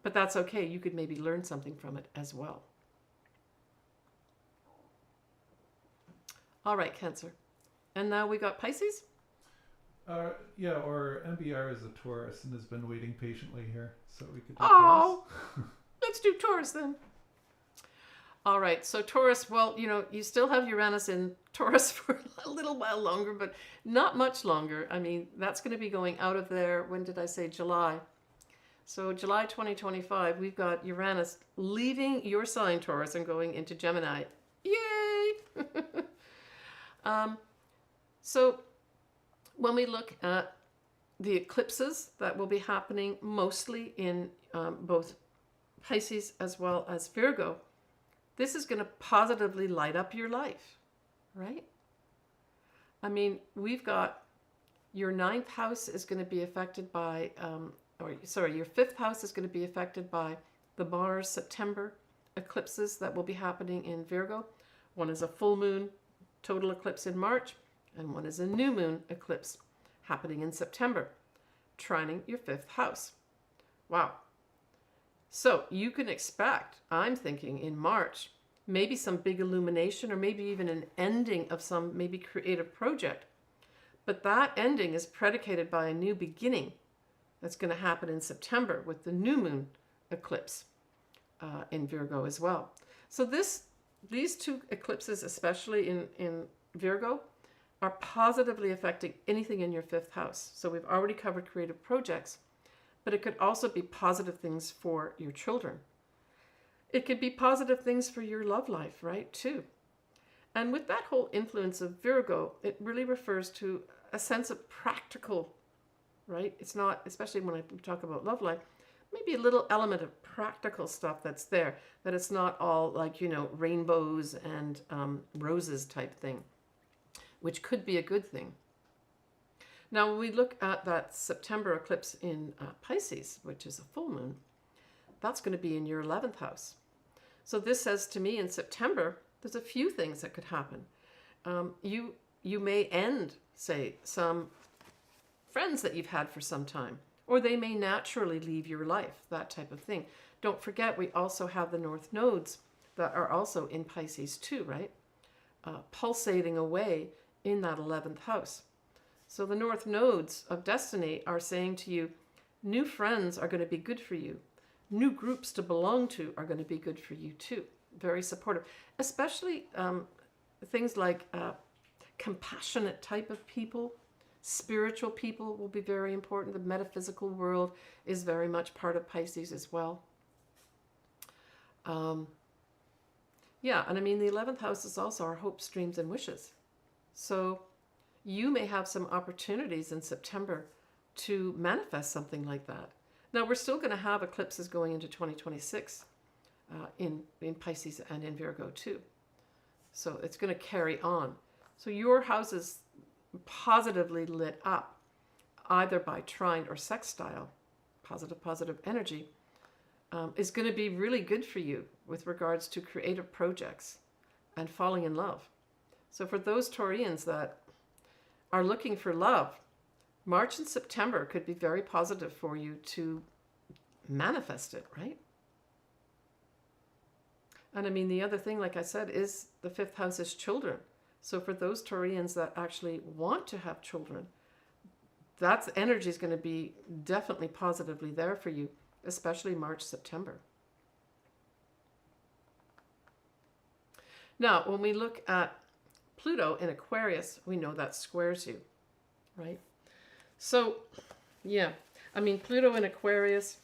but that's okay. You could maybe learn something from it as well. All right, Cancer. And now we got Pisces. Yeah, or MBR is a Taurus and has been waiting patiently here, so we could do Oh, Taurus. let's do Taurus then. All right, so Taurus, well, you still have Uranus in Taurus for a little while longer, but not much longer. I mean, that's going to be going out of there, when did I say July? So July 2025, we've got Uranus leaving your sign, Taurus, and going into Gemini. Yay! So when we look at the eclipses that will be happening mostly in both Pisces as well as Virgo, this is going to positively light up your life, right? I mean, we've got your 9th house is going to be affected by, your 5th house is going to be affected by the Mars September eclipses that will be happening in Virgo. One is a full moon total eclipse in March, and one is a new moon eclipse happening in September, trining your 5th house. Wow. So you can expect, I'm thinking in March, maybe some big illumination or maybe even an ending of some maybe creative project. But that ending is predicated by a new beginning that's going to happen in September with the new moon eclipse in Virgo as well. So these two eclipses, especially in Virgo, are positively affecting anything in your 5th house. So we've already covered creative projects, but it could also be positive things for your children. It could be positive things for your love life, right, too. And with that whole influence of Virgo, it really refers to a sense of practical, right? It's not, especially when I talk about love life, maybe a little element of practical stuff that's there, that it's not all like, rainbows and roses type thing, which could be a good thing. Now, when we look at that September eclipse in Pisces, which is a full moon, that's going to be in your 11th house. So this says to me in September, there's a few things that could happen. You may end, say, some friends that you've had for some time, or they may naturally leave your life, that type of thing. Don't forget, we also have the North Nodes that are also in Pisces too, right? Pulsating away in that 11th house. So the North Nodes of destiny are saying to you, new friends are going to be good for you. New groups to belong to are going to be good for you too. Very supportive, especially things like compassionate type of people. Spiritual people will be very important. The metaphysical world is very much part of Pisces as well. Yeah, and I mean, the 11th house is also our hopes, dreams, and wishes. So you may have some opportunities in September to manifest something like that. Now, we're still going to have eclipses going into 2026 in Pisces and in Virgo too. So it's going to carry on. So your house is positively lit up, either by trine or sextile, positive energy, is going to be really good for you with regards to creative projects and falling in love. So for those Taurians that are looking for love, March and September could be very positive for you to manifest it, right? And I mean, the other thing, like I said, is the 5th house is children. So for those Taurians that actually want to have children, that energy is going to be definitely positively there for you, especially March, September. Now, when we look at Pluto in Aquarius, we know that squares you, right? So, yeah, I mean, Pluto in Aquarius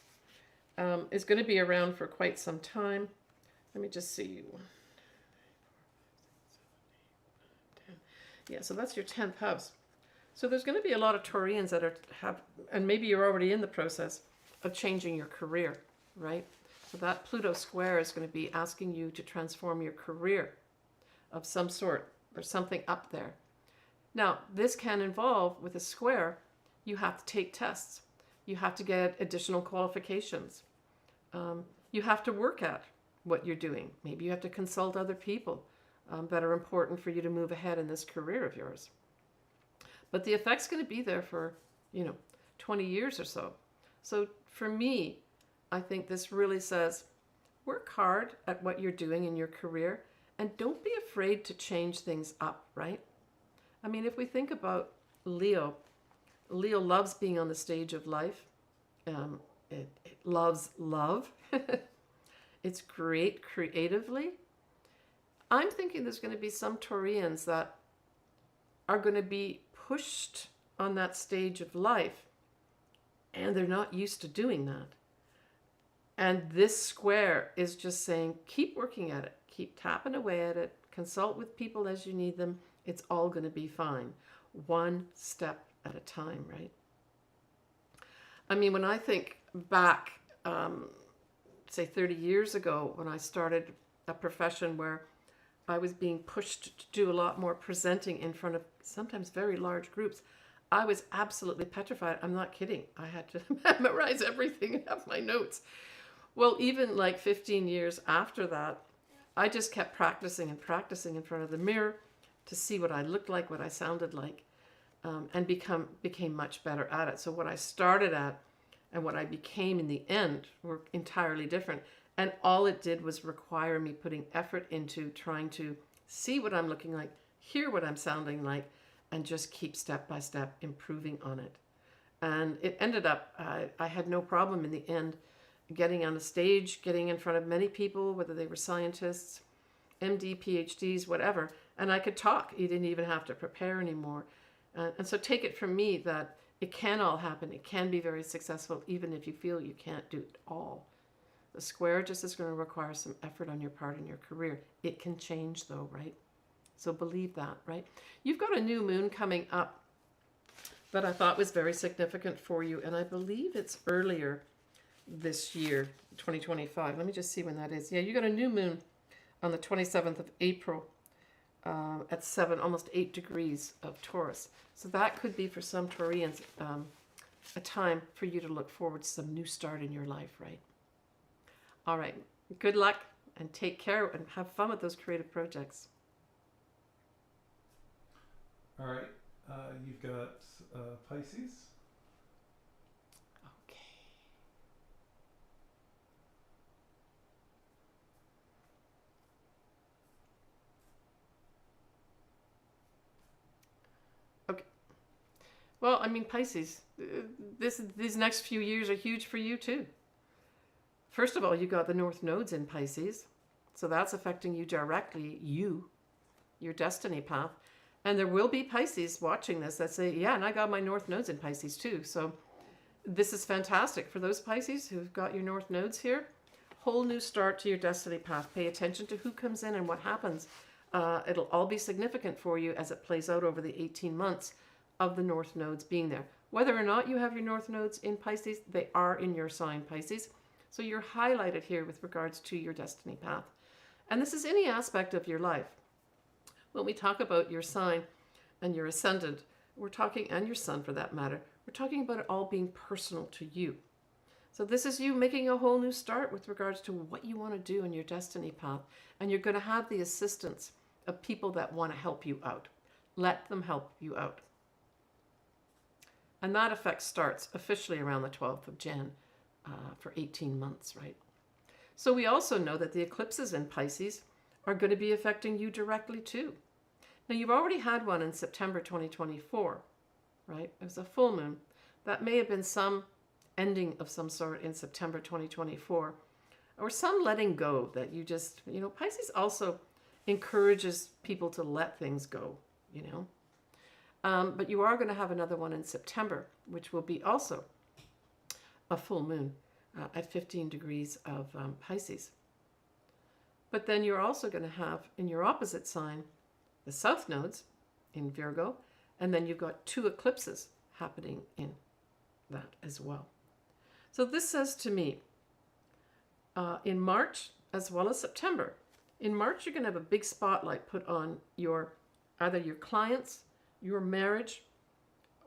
is going to be around for quite some time. Let me just see. Yeah, so that's your 10th house. So there's going to be a lot of Taurians that have, and maybe you're already in the process of changing your career, right? So that Pluto square is going to be asking you to transform your career of some sort or something up there. Now, this can involve, with a square, you have to take tests. You have to get additional qualifications. You have to work at what you're doing. Maybe you have to consult other people that are important for you to move ahead in this career of yours. But the effect's going to be there for, 20 years or so. So for me, I think this really says, work hard at what you're doing in your career and don't be afraid to change things up, right? I mean, if we think about Leo loves being on the stage of life. It loves love. It's great creatively. I'm thinking there's going to be some Taurians that are going to be pushed on that stage of life, and they're not used to doing that. And this square is just saying, keep working at it, keep tapping away at it, consult with people as you need them. It's all going to be fine. One step at a time, right? I mean, when I think back, say 30 years ago, when I started a profession where I was being pushed to do a lot more presenting in front of sometimes very large groups, I was absolutely petrified. I'm not kidding. I had to memorize everything and have my notes. Well, even like 15 years after that, I just kept practicing and practicing in front of the mirror to see what I looked like, what I sounded like, and became much better at it. So what I started at and what I became in the end were entirely different. And all it did was require me putting effort into trying to see what I'm looking like, hear what I'm sounding like, and just keep step by step improving on it. And it ended up, I had no problem in the end getting on a stage, getting in front of many people, whether they were scientists, MD, PhDs, whatever, and I could talk. You didn't even have to prepare anymore. And so take it from me that it can all happen. It can be very successful, even if you feel you can't do it all. The square just is going to require some effort on your part in your career. It can change though, right? So believe that, right? You've got a new moon coming up that I thought was very significant for you, and I believe it's earlier this year, 2025. Let me just see when that is. Yeah, you got a new moon on the 27th of April at 7, almost 8 degrees of Taurus. So that could be for some Taurians a time for you to look forward to some new start in your life, right? All right, good luck and take care and have fun with those creative projects. All right, you've got Pisces. Okay. Okay. Well, I mean, Pisces, these next few years are huge for you too. First of all, you got the North Nodes in Pisces. So that's affecting you directly, your destiny path. And there will be Pisces watching this that say, yeah, and I got my North Nodes in Pisces too. So this is fantastic for those Pisces who've got your North Nodes here. Whole new start to your destiny path. Pay attention to who comes in and what happens. It'll all be significant for you as it plays out over the 18 months of the North Nodes being there. Whether or not you have your North Nodes in Pisces, they are in your sign, Pisces. So you're highlighted here with regards to your destiny path. And this is any aspect of your life. When we talk about your sign and your ascendant, we're talking, and your sun for that matter, we're talking about it all being personal to you. So this is you making a whole new start with regards to what you want to do in your destiny path. And you're going to have the assistance of people that want to help you out. Let them help you out. And that effect starts officially around the 12th of Jan for 18 months, right? So we also know that the eclipses in Pisces are going to be affecting you directly too. Now, you've already had one in September 2024, right? It was a full moon. That may have been some ending of some sort in September 2024, or some letting go that you just, Pisces also encourages people to let things go, But you are going to have another one in September, which will be also a full moon at 15 degrees of Pisces. But then you're also going to have in your opposite sign the south nodes in Virgo, and then you've got 2 eclipses happening in that as well. So this says to me, in March as well as September, in March you're going to have a big spotlight put on either your clients, your marriage,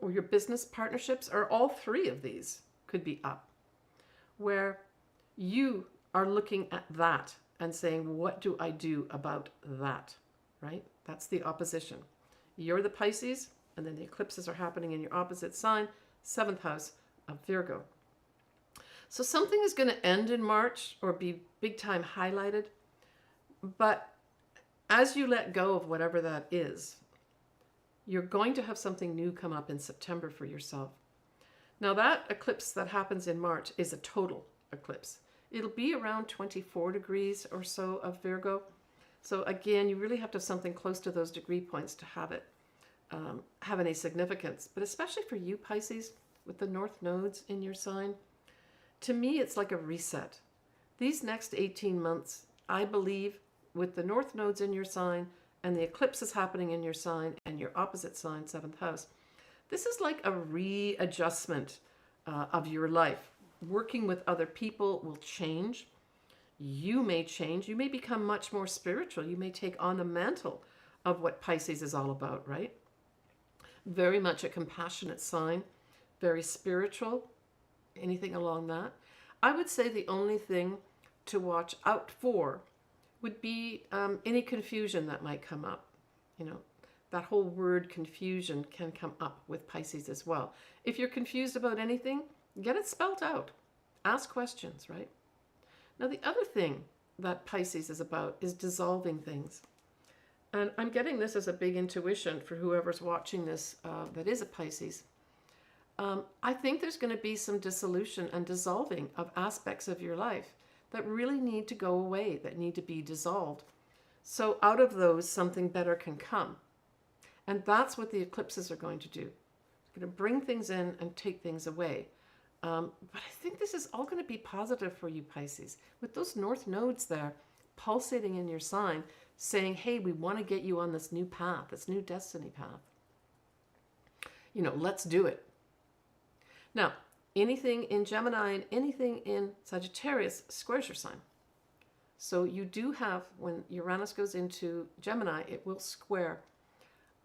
or your business partnerships, or all 3 of these could be up, where you are looking at that and saying, what do I do about that, right? That's the opposition. You're the Pisces, and then the eclipses are happening in your opposite sign, 7th house of Virgo. So something is going to end in March or be big time highlighted, but as you let go of whatever that is, you're going to have something new come up in September for yourself. Now that eclipse that happens in March is a total eclipse. It'll be around 24 degrees or so of Virgo. So again, you really have to have something close to those degree points to have it have any significance. But especially for you, Pisces, with the North Nodes in your sign, to me, it's like a reset. These next 18 months, I believe, with the North Nodes in your sign and the eclipses happening in your sign and your opposite sign, 7th house, this is like a readjustment of your life. Working with other people will change. You may change. You may become much more spiritual. You may take on the mantle of what Pisces is all about, right? Very much a compassionate sign, very spiritual, anything along that. I would say the only thing to watch out for would be any confusion that might come up. You know, that whole word confusion can come up with Pisces as well. If you're confused about anything, get it spelt out. Ask questions, right? Now, the other thing that Pisces is about is dissolving things. And I'm getting this as a big intuition for whoever's watching this that is a Pisces. I think there's going to be some dissolution and dissolving of aspects of your life that really need to go away, that need to be dissolved. So out of those, something better can come. And that's what the eclipses are going to do. They're going to bring things in and take things away. But I think this is all going to be positive for you, Pisces. With those north nodes there pulsating in your sign, saying, hey, we want to get you on this new path, this new destiny path. You know, let's do it. Now, anything in Gemini and anything in Sagittarius squares your sign. So you do have, when Uranus goes into Gemini, it will square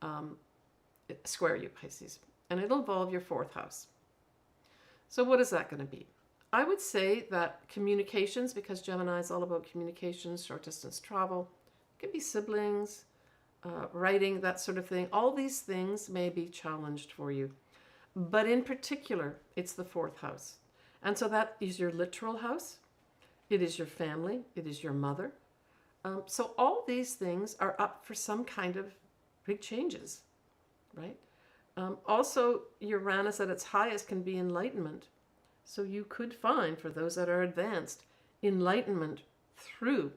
you, Pisces. And it'll involve your fourth house. So what is that going to be? I would say that communications, because Gemini is all about communications, short distance travel, it can be siblings, writing, that sort of thing. All these things may be challenged for you. But in particular, it's the fourth house. And so that is your literal house. It is your family. It is your mother. So all these things are up for some kind of big changes, right? Also, Uranus at its highest can be enlightenment. So you could find, for those that are advanced, enlightenment through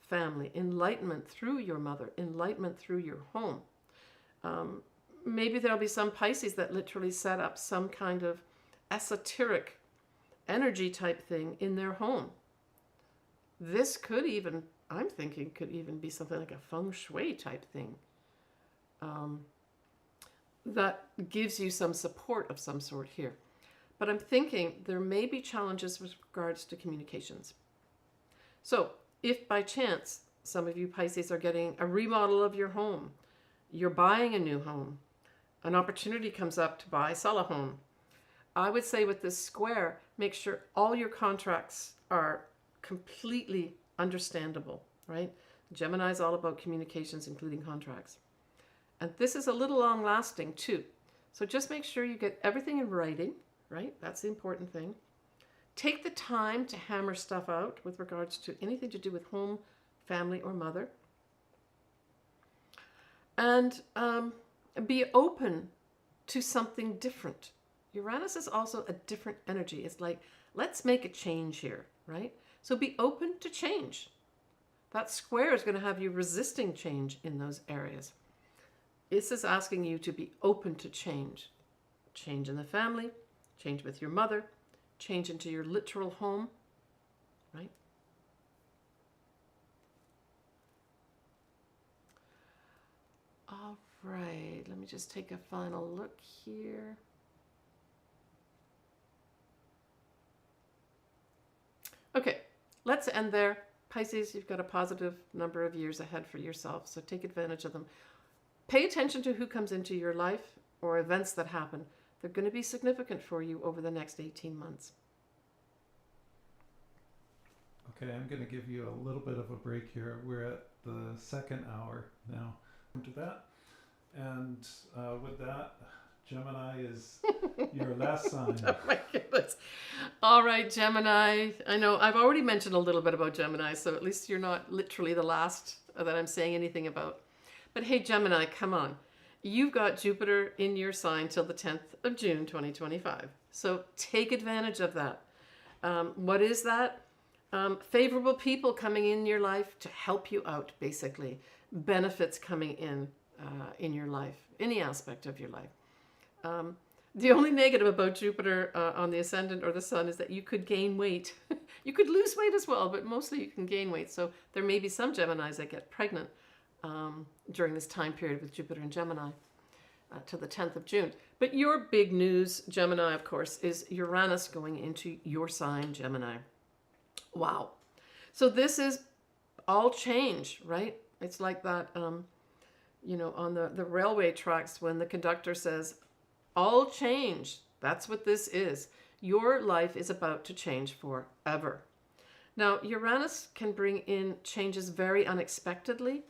family, enlightenment through your mother, enlightenment through your home. Maybe there'll be some Pisces that literally set up some kind of esoteric energy type thing in their home. This could even, I'm thinking, could even be something like a feng shui type thing. That gives you some support of some sort here. But I'm thinking there may be challenges with regards to communications. So if by chance some of you Pisces are getting a remodel of your home, you're buying a new home, an opportunity comes up to buy, sell a home, I would say with this square, make sure all your contracts are completely understandable, right? Gemini is all about communications, including contracts. And this is a little long lasting too. So just make sure you get everything in writing, right? That's the important thing. Take the time to hammer stuff out with regards to anything to do with home, family, or mother. And be open to something different. Uranus is also a different energy. It's like, let's make a change here, right? So be open to change. That square is going to have you resisting change in those areas. This is asking you to be open to change. Change in the family, change with your mother, change into your literal home, right? All right, let me just take a final look here. Okay, let's end there. Pisces, you've got a positive number of years ahead for yourself, so take advantage of them. Pay attention to who comes into your life or events that happen. They're going to be significant for you over the next 18 months. Okay, I'm going to give you a little bit of a break here. We're at the second hour now. To that. And with that, Gemini is your last sign. Oh my goodness. All right, Gemini. I know I've already mentioned a little bit about Gemini, so at least you're not literally the last that I'm saying anything about. But hey, Gemini, come on. You've got Jupiter in your sign till the 10th of June, 2025. So take advantage of that. What is that? Favorable people coming in your life to help you out, basically. Benefits coming in your life, any aspect of your life. The only negative about Jupiter on the ascendant or the sun is that you could gain weight. You could lose weight as well, but mostly you can gain weight. So there may be some Geminis that get pregnant during this time period with Jupiter and Gemini to the 10th of June. But your big news, Gemini, of course, is Uranus going into your sign, Gemini. Wow. So this is all change, right? It's like that, you know, on the railway tracks when the conductor says, all change. That's what this is. Your life is about to change forever. Now, Uranus can bring in changes very unexpectedly.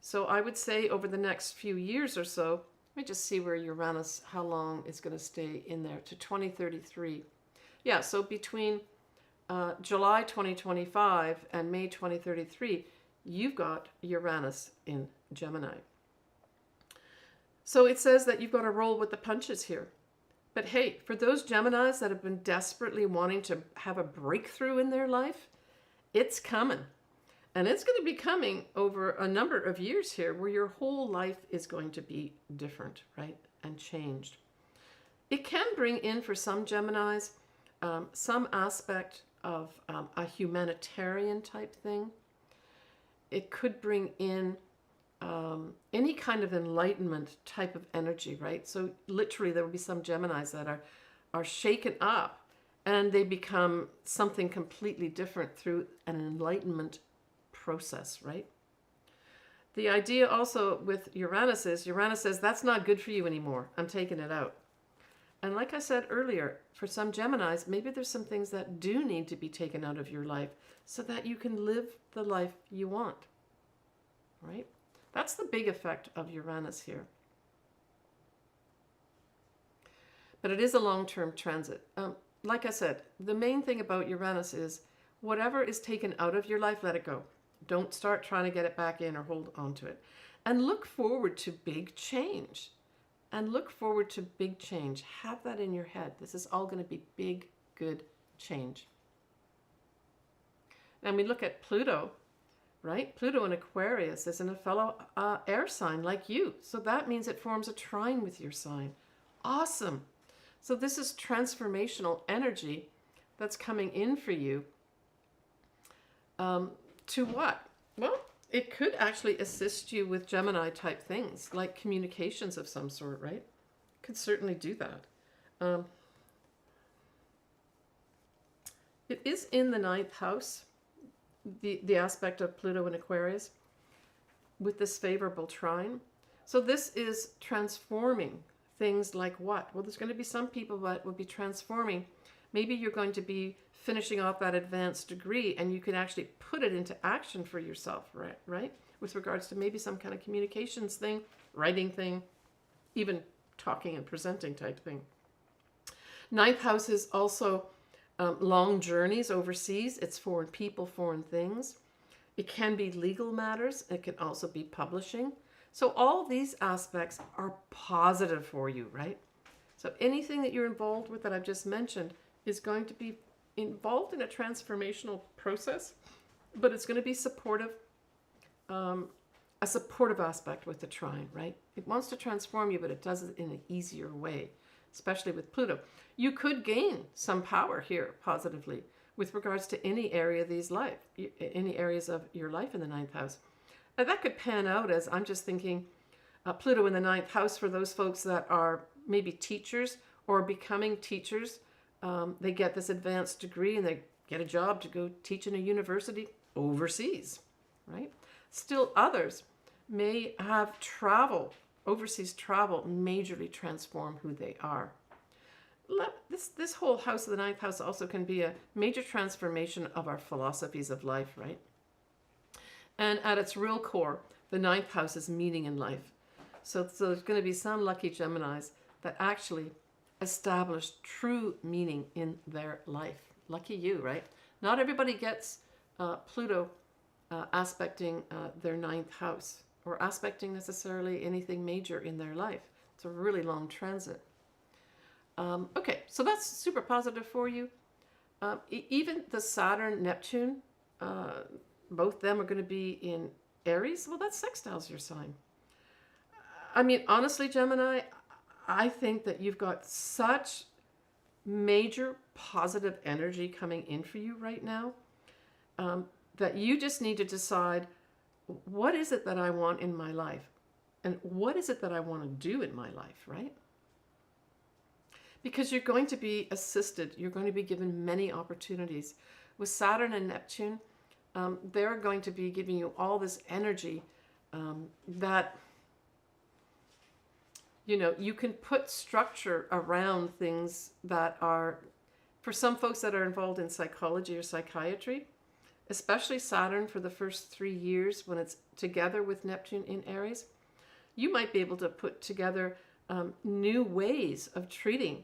So I would say over the next few years or so, let me just see where Uranus, how long it's going to stay in there, to 2033. Yeah, so between July 2025 and May 2033, you've got Uranus in Gemini. So it says that you've got to roll with the punches here. But hey, for those Geminis that have been desperately wanting to have a breakthrough in their life, it's coming. And it's going to be coming over a number of years here where your whole life is going to be different, right? And changed. It can bring in, for some Geminis, some aspect of a humanitarian type thing. It could bring in any kind of enlightenment type of energy, right? So literally there will be some Geminis that are shaken up and they become something completely different through an enlightenment process, right? The idea also with Uranus says, that's not good for you anymore. I'm taking it out. And like I said earlier, for some Geminis, maybe there's some things that do need to be taken out of your life so that you can live the life you want, right? That's the big effect of Uranus here. But it is a long-term transit. Like I said, the main thing about Uranus is whatever is taken out of your life, let it go. Don't start trying to get it back in or hold on to it. And look forward to big change. And look forward to big change. Have that in your head. This is all going to be big, good change. And we look at Pluto, right? Pluto in Aquarius is in a fellow air sign like you. So that means it forms a trine with your sign. Awesome. So this is transformational energy that's coming in for you. To what? Well, it could actually assist you with Gemini type things like communications of some sort, right? Could certainly do that. It is in the 9th house, the aspect of Pluto in Aquarius with this favorable trine. So this is transforming things like what? Well, there's going to be some people that will be transforming. Maybe you're going to be finishing off that advanced degree and you can actually put it into action for yourself, right? With regards to maybe some kind of communications thing, writing thing, even talking and presenting type thing. 9th house is also long journeys overseas. It's foreign people, foreign things. It can be legal matters. It can also be publishing. So all these aspects are positive for you, right? So anything that you're involved with that I've just mentioned is going to be involved in a transformational process, but it's going to be supportive, a supportive aspect with the trine, right? It wants to transform you, but it does it in an easier way, especially with Pluto. You could gain some power here positively with regards to any area of any areas of your life in the 9th house. Now, that could pan out as, I'm just thinking, Pluto in the 9th house for those folks that are maybe teachers or becoming teachers. They get this advanced degree and they get a job to go teach in a university overseas, right? Still others may have overseas travel majorly transform who they are. This whole house of the 9th house also can be a major transformation of our philosophies of life, right? And at its real core, the 9th house is meaning in life. So there's going to be some lucky Geminis that actually establish true meaning in their life. Lucky you, right? Not everybody gets Pluto aspecting their 9th house or aspecting necessarily anything major in their life. It's a really long transit. Okay, so that's super positive for you. Even the Saturn, Neptune, both them are going to be in Aries. Well, that sextiles your sign. I mean, honestly, Gemini, I think that you've got such major positive energy coming in for you right now that you just need to decide, what is it that I want in my life? And what is it that I want to do in my life, right? Because you're going to be assisted. You're going to be given many opportunities. With Saturn and Neptune, they're going to be giving you all this energy that, you know, you can put structure around things that are For some folks that are involved in psychology or psychiatry, especially Saturn for the first 3 years when it's together with Neptune in Aries, you might be able to put together new ways of treating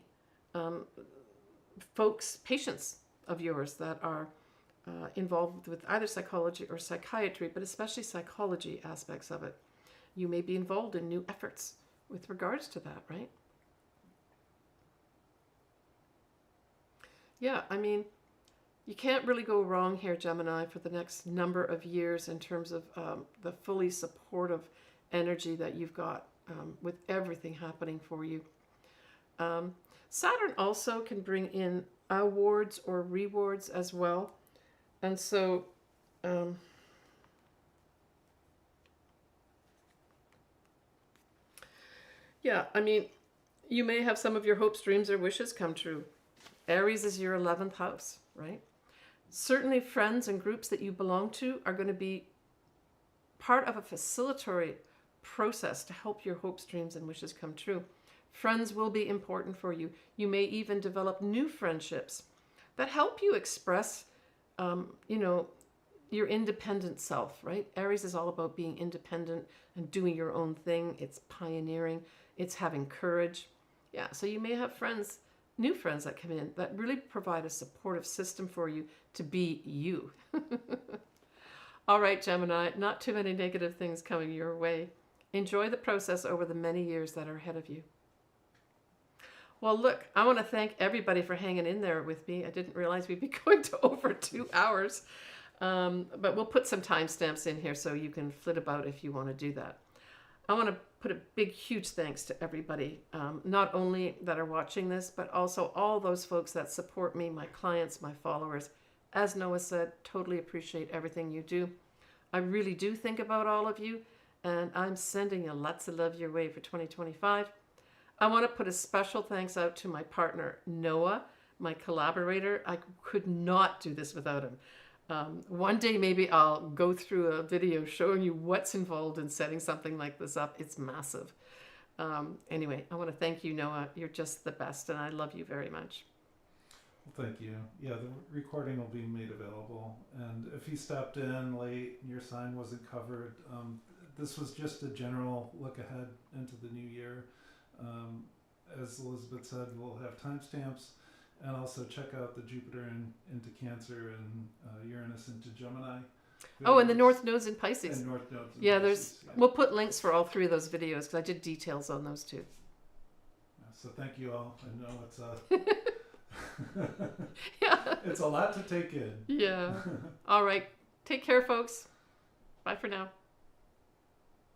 patients of yours that are involved with either psychology or psychiatry, but especially psychology aspects of it. You may be involved in new efforts with regards to that, right? Yeah, I mean, you can't really go wrong here, Gemini, for the next number of years in terms of the fully supportive energy that you've got with everything happening for you. Saturn also can bring in awards or rewards as well. And so, yeah, I mean, you may have some of your hopes, dreams, or wishes come true. Aries is your 11th house, right? Certainly friends and groups that you belong to are going to be part of a facilitatory process to help your hopes, dreams, and wishes come true. Friends will be important for you. You may even develop new friendships that help you express, your independent self, right? Aries is all about being independent and doing your own thing. It's pioneering. It's having courage. Yeah, so you may have friends, new friends that come in that really provide a supportive system for you to be you. All right, Gemini, not too many negative things coming your way. Enjoy the process over the many years that are ahead of you. Well, look, I want to thank everybody for hanging in there with me. I didn't realize we'd be going to over 2 hours, but we'll put some timestamps in here so you can flit about if you want to do that. I want to put a big, huge thanks to everybody, not only that are watching this, but also all those folks that support me, my clients, my followers. As Noah said, totally appreciate everything you do. I really do think about all of you, and I'm sending you lots of love your way for 2025. I want to put a special thanks out to my partner, Noah, my collaborator. I could not do this without him. One day maybe I'll go through a video showing you what's involved in setting something like this up. It's massive. Anyway, I want to thank you, Noah. You're just the best, and I love you very much. Well, thank you. Yeah, the recording will be made available. And if you stopped in late and your sign wasn't covered, this was just a general look ahead into the new year. As Elizabeth said, we'll have timestamps, and also check out the Jupiter into Cancer and Uranus into Gemini. Oh, and the North Node's in Pisces. And North Node's in Yeah, Pisces. we'll put links for all 3 of those videos because I did details on those too. So thank you all. I know it's Yeah. it's a lot to take in. Yeah. All right. Take care, folks. Bye for now.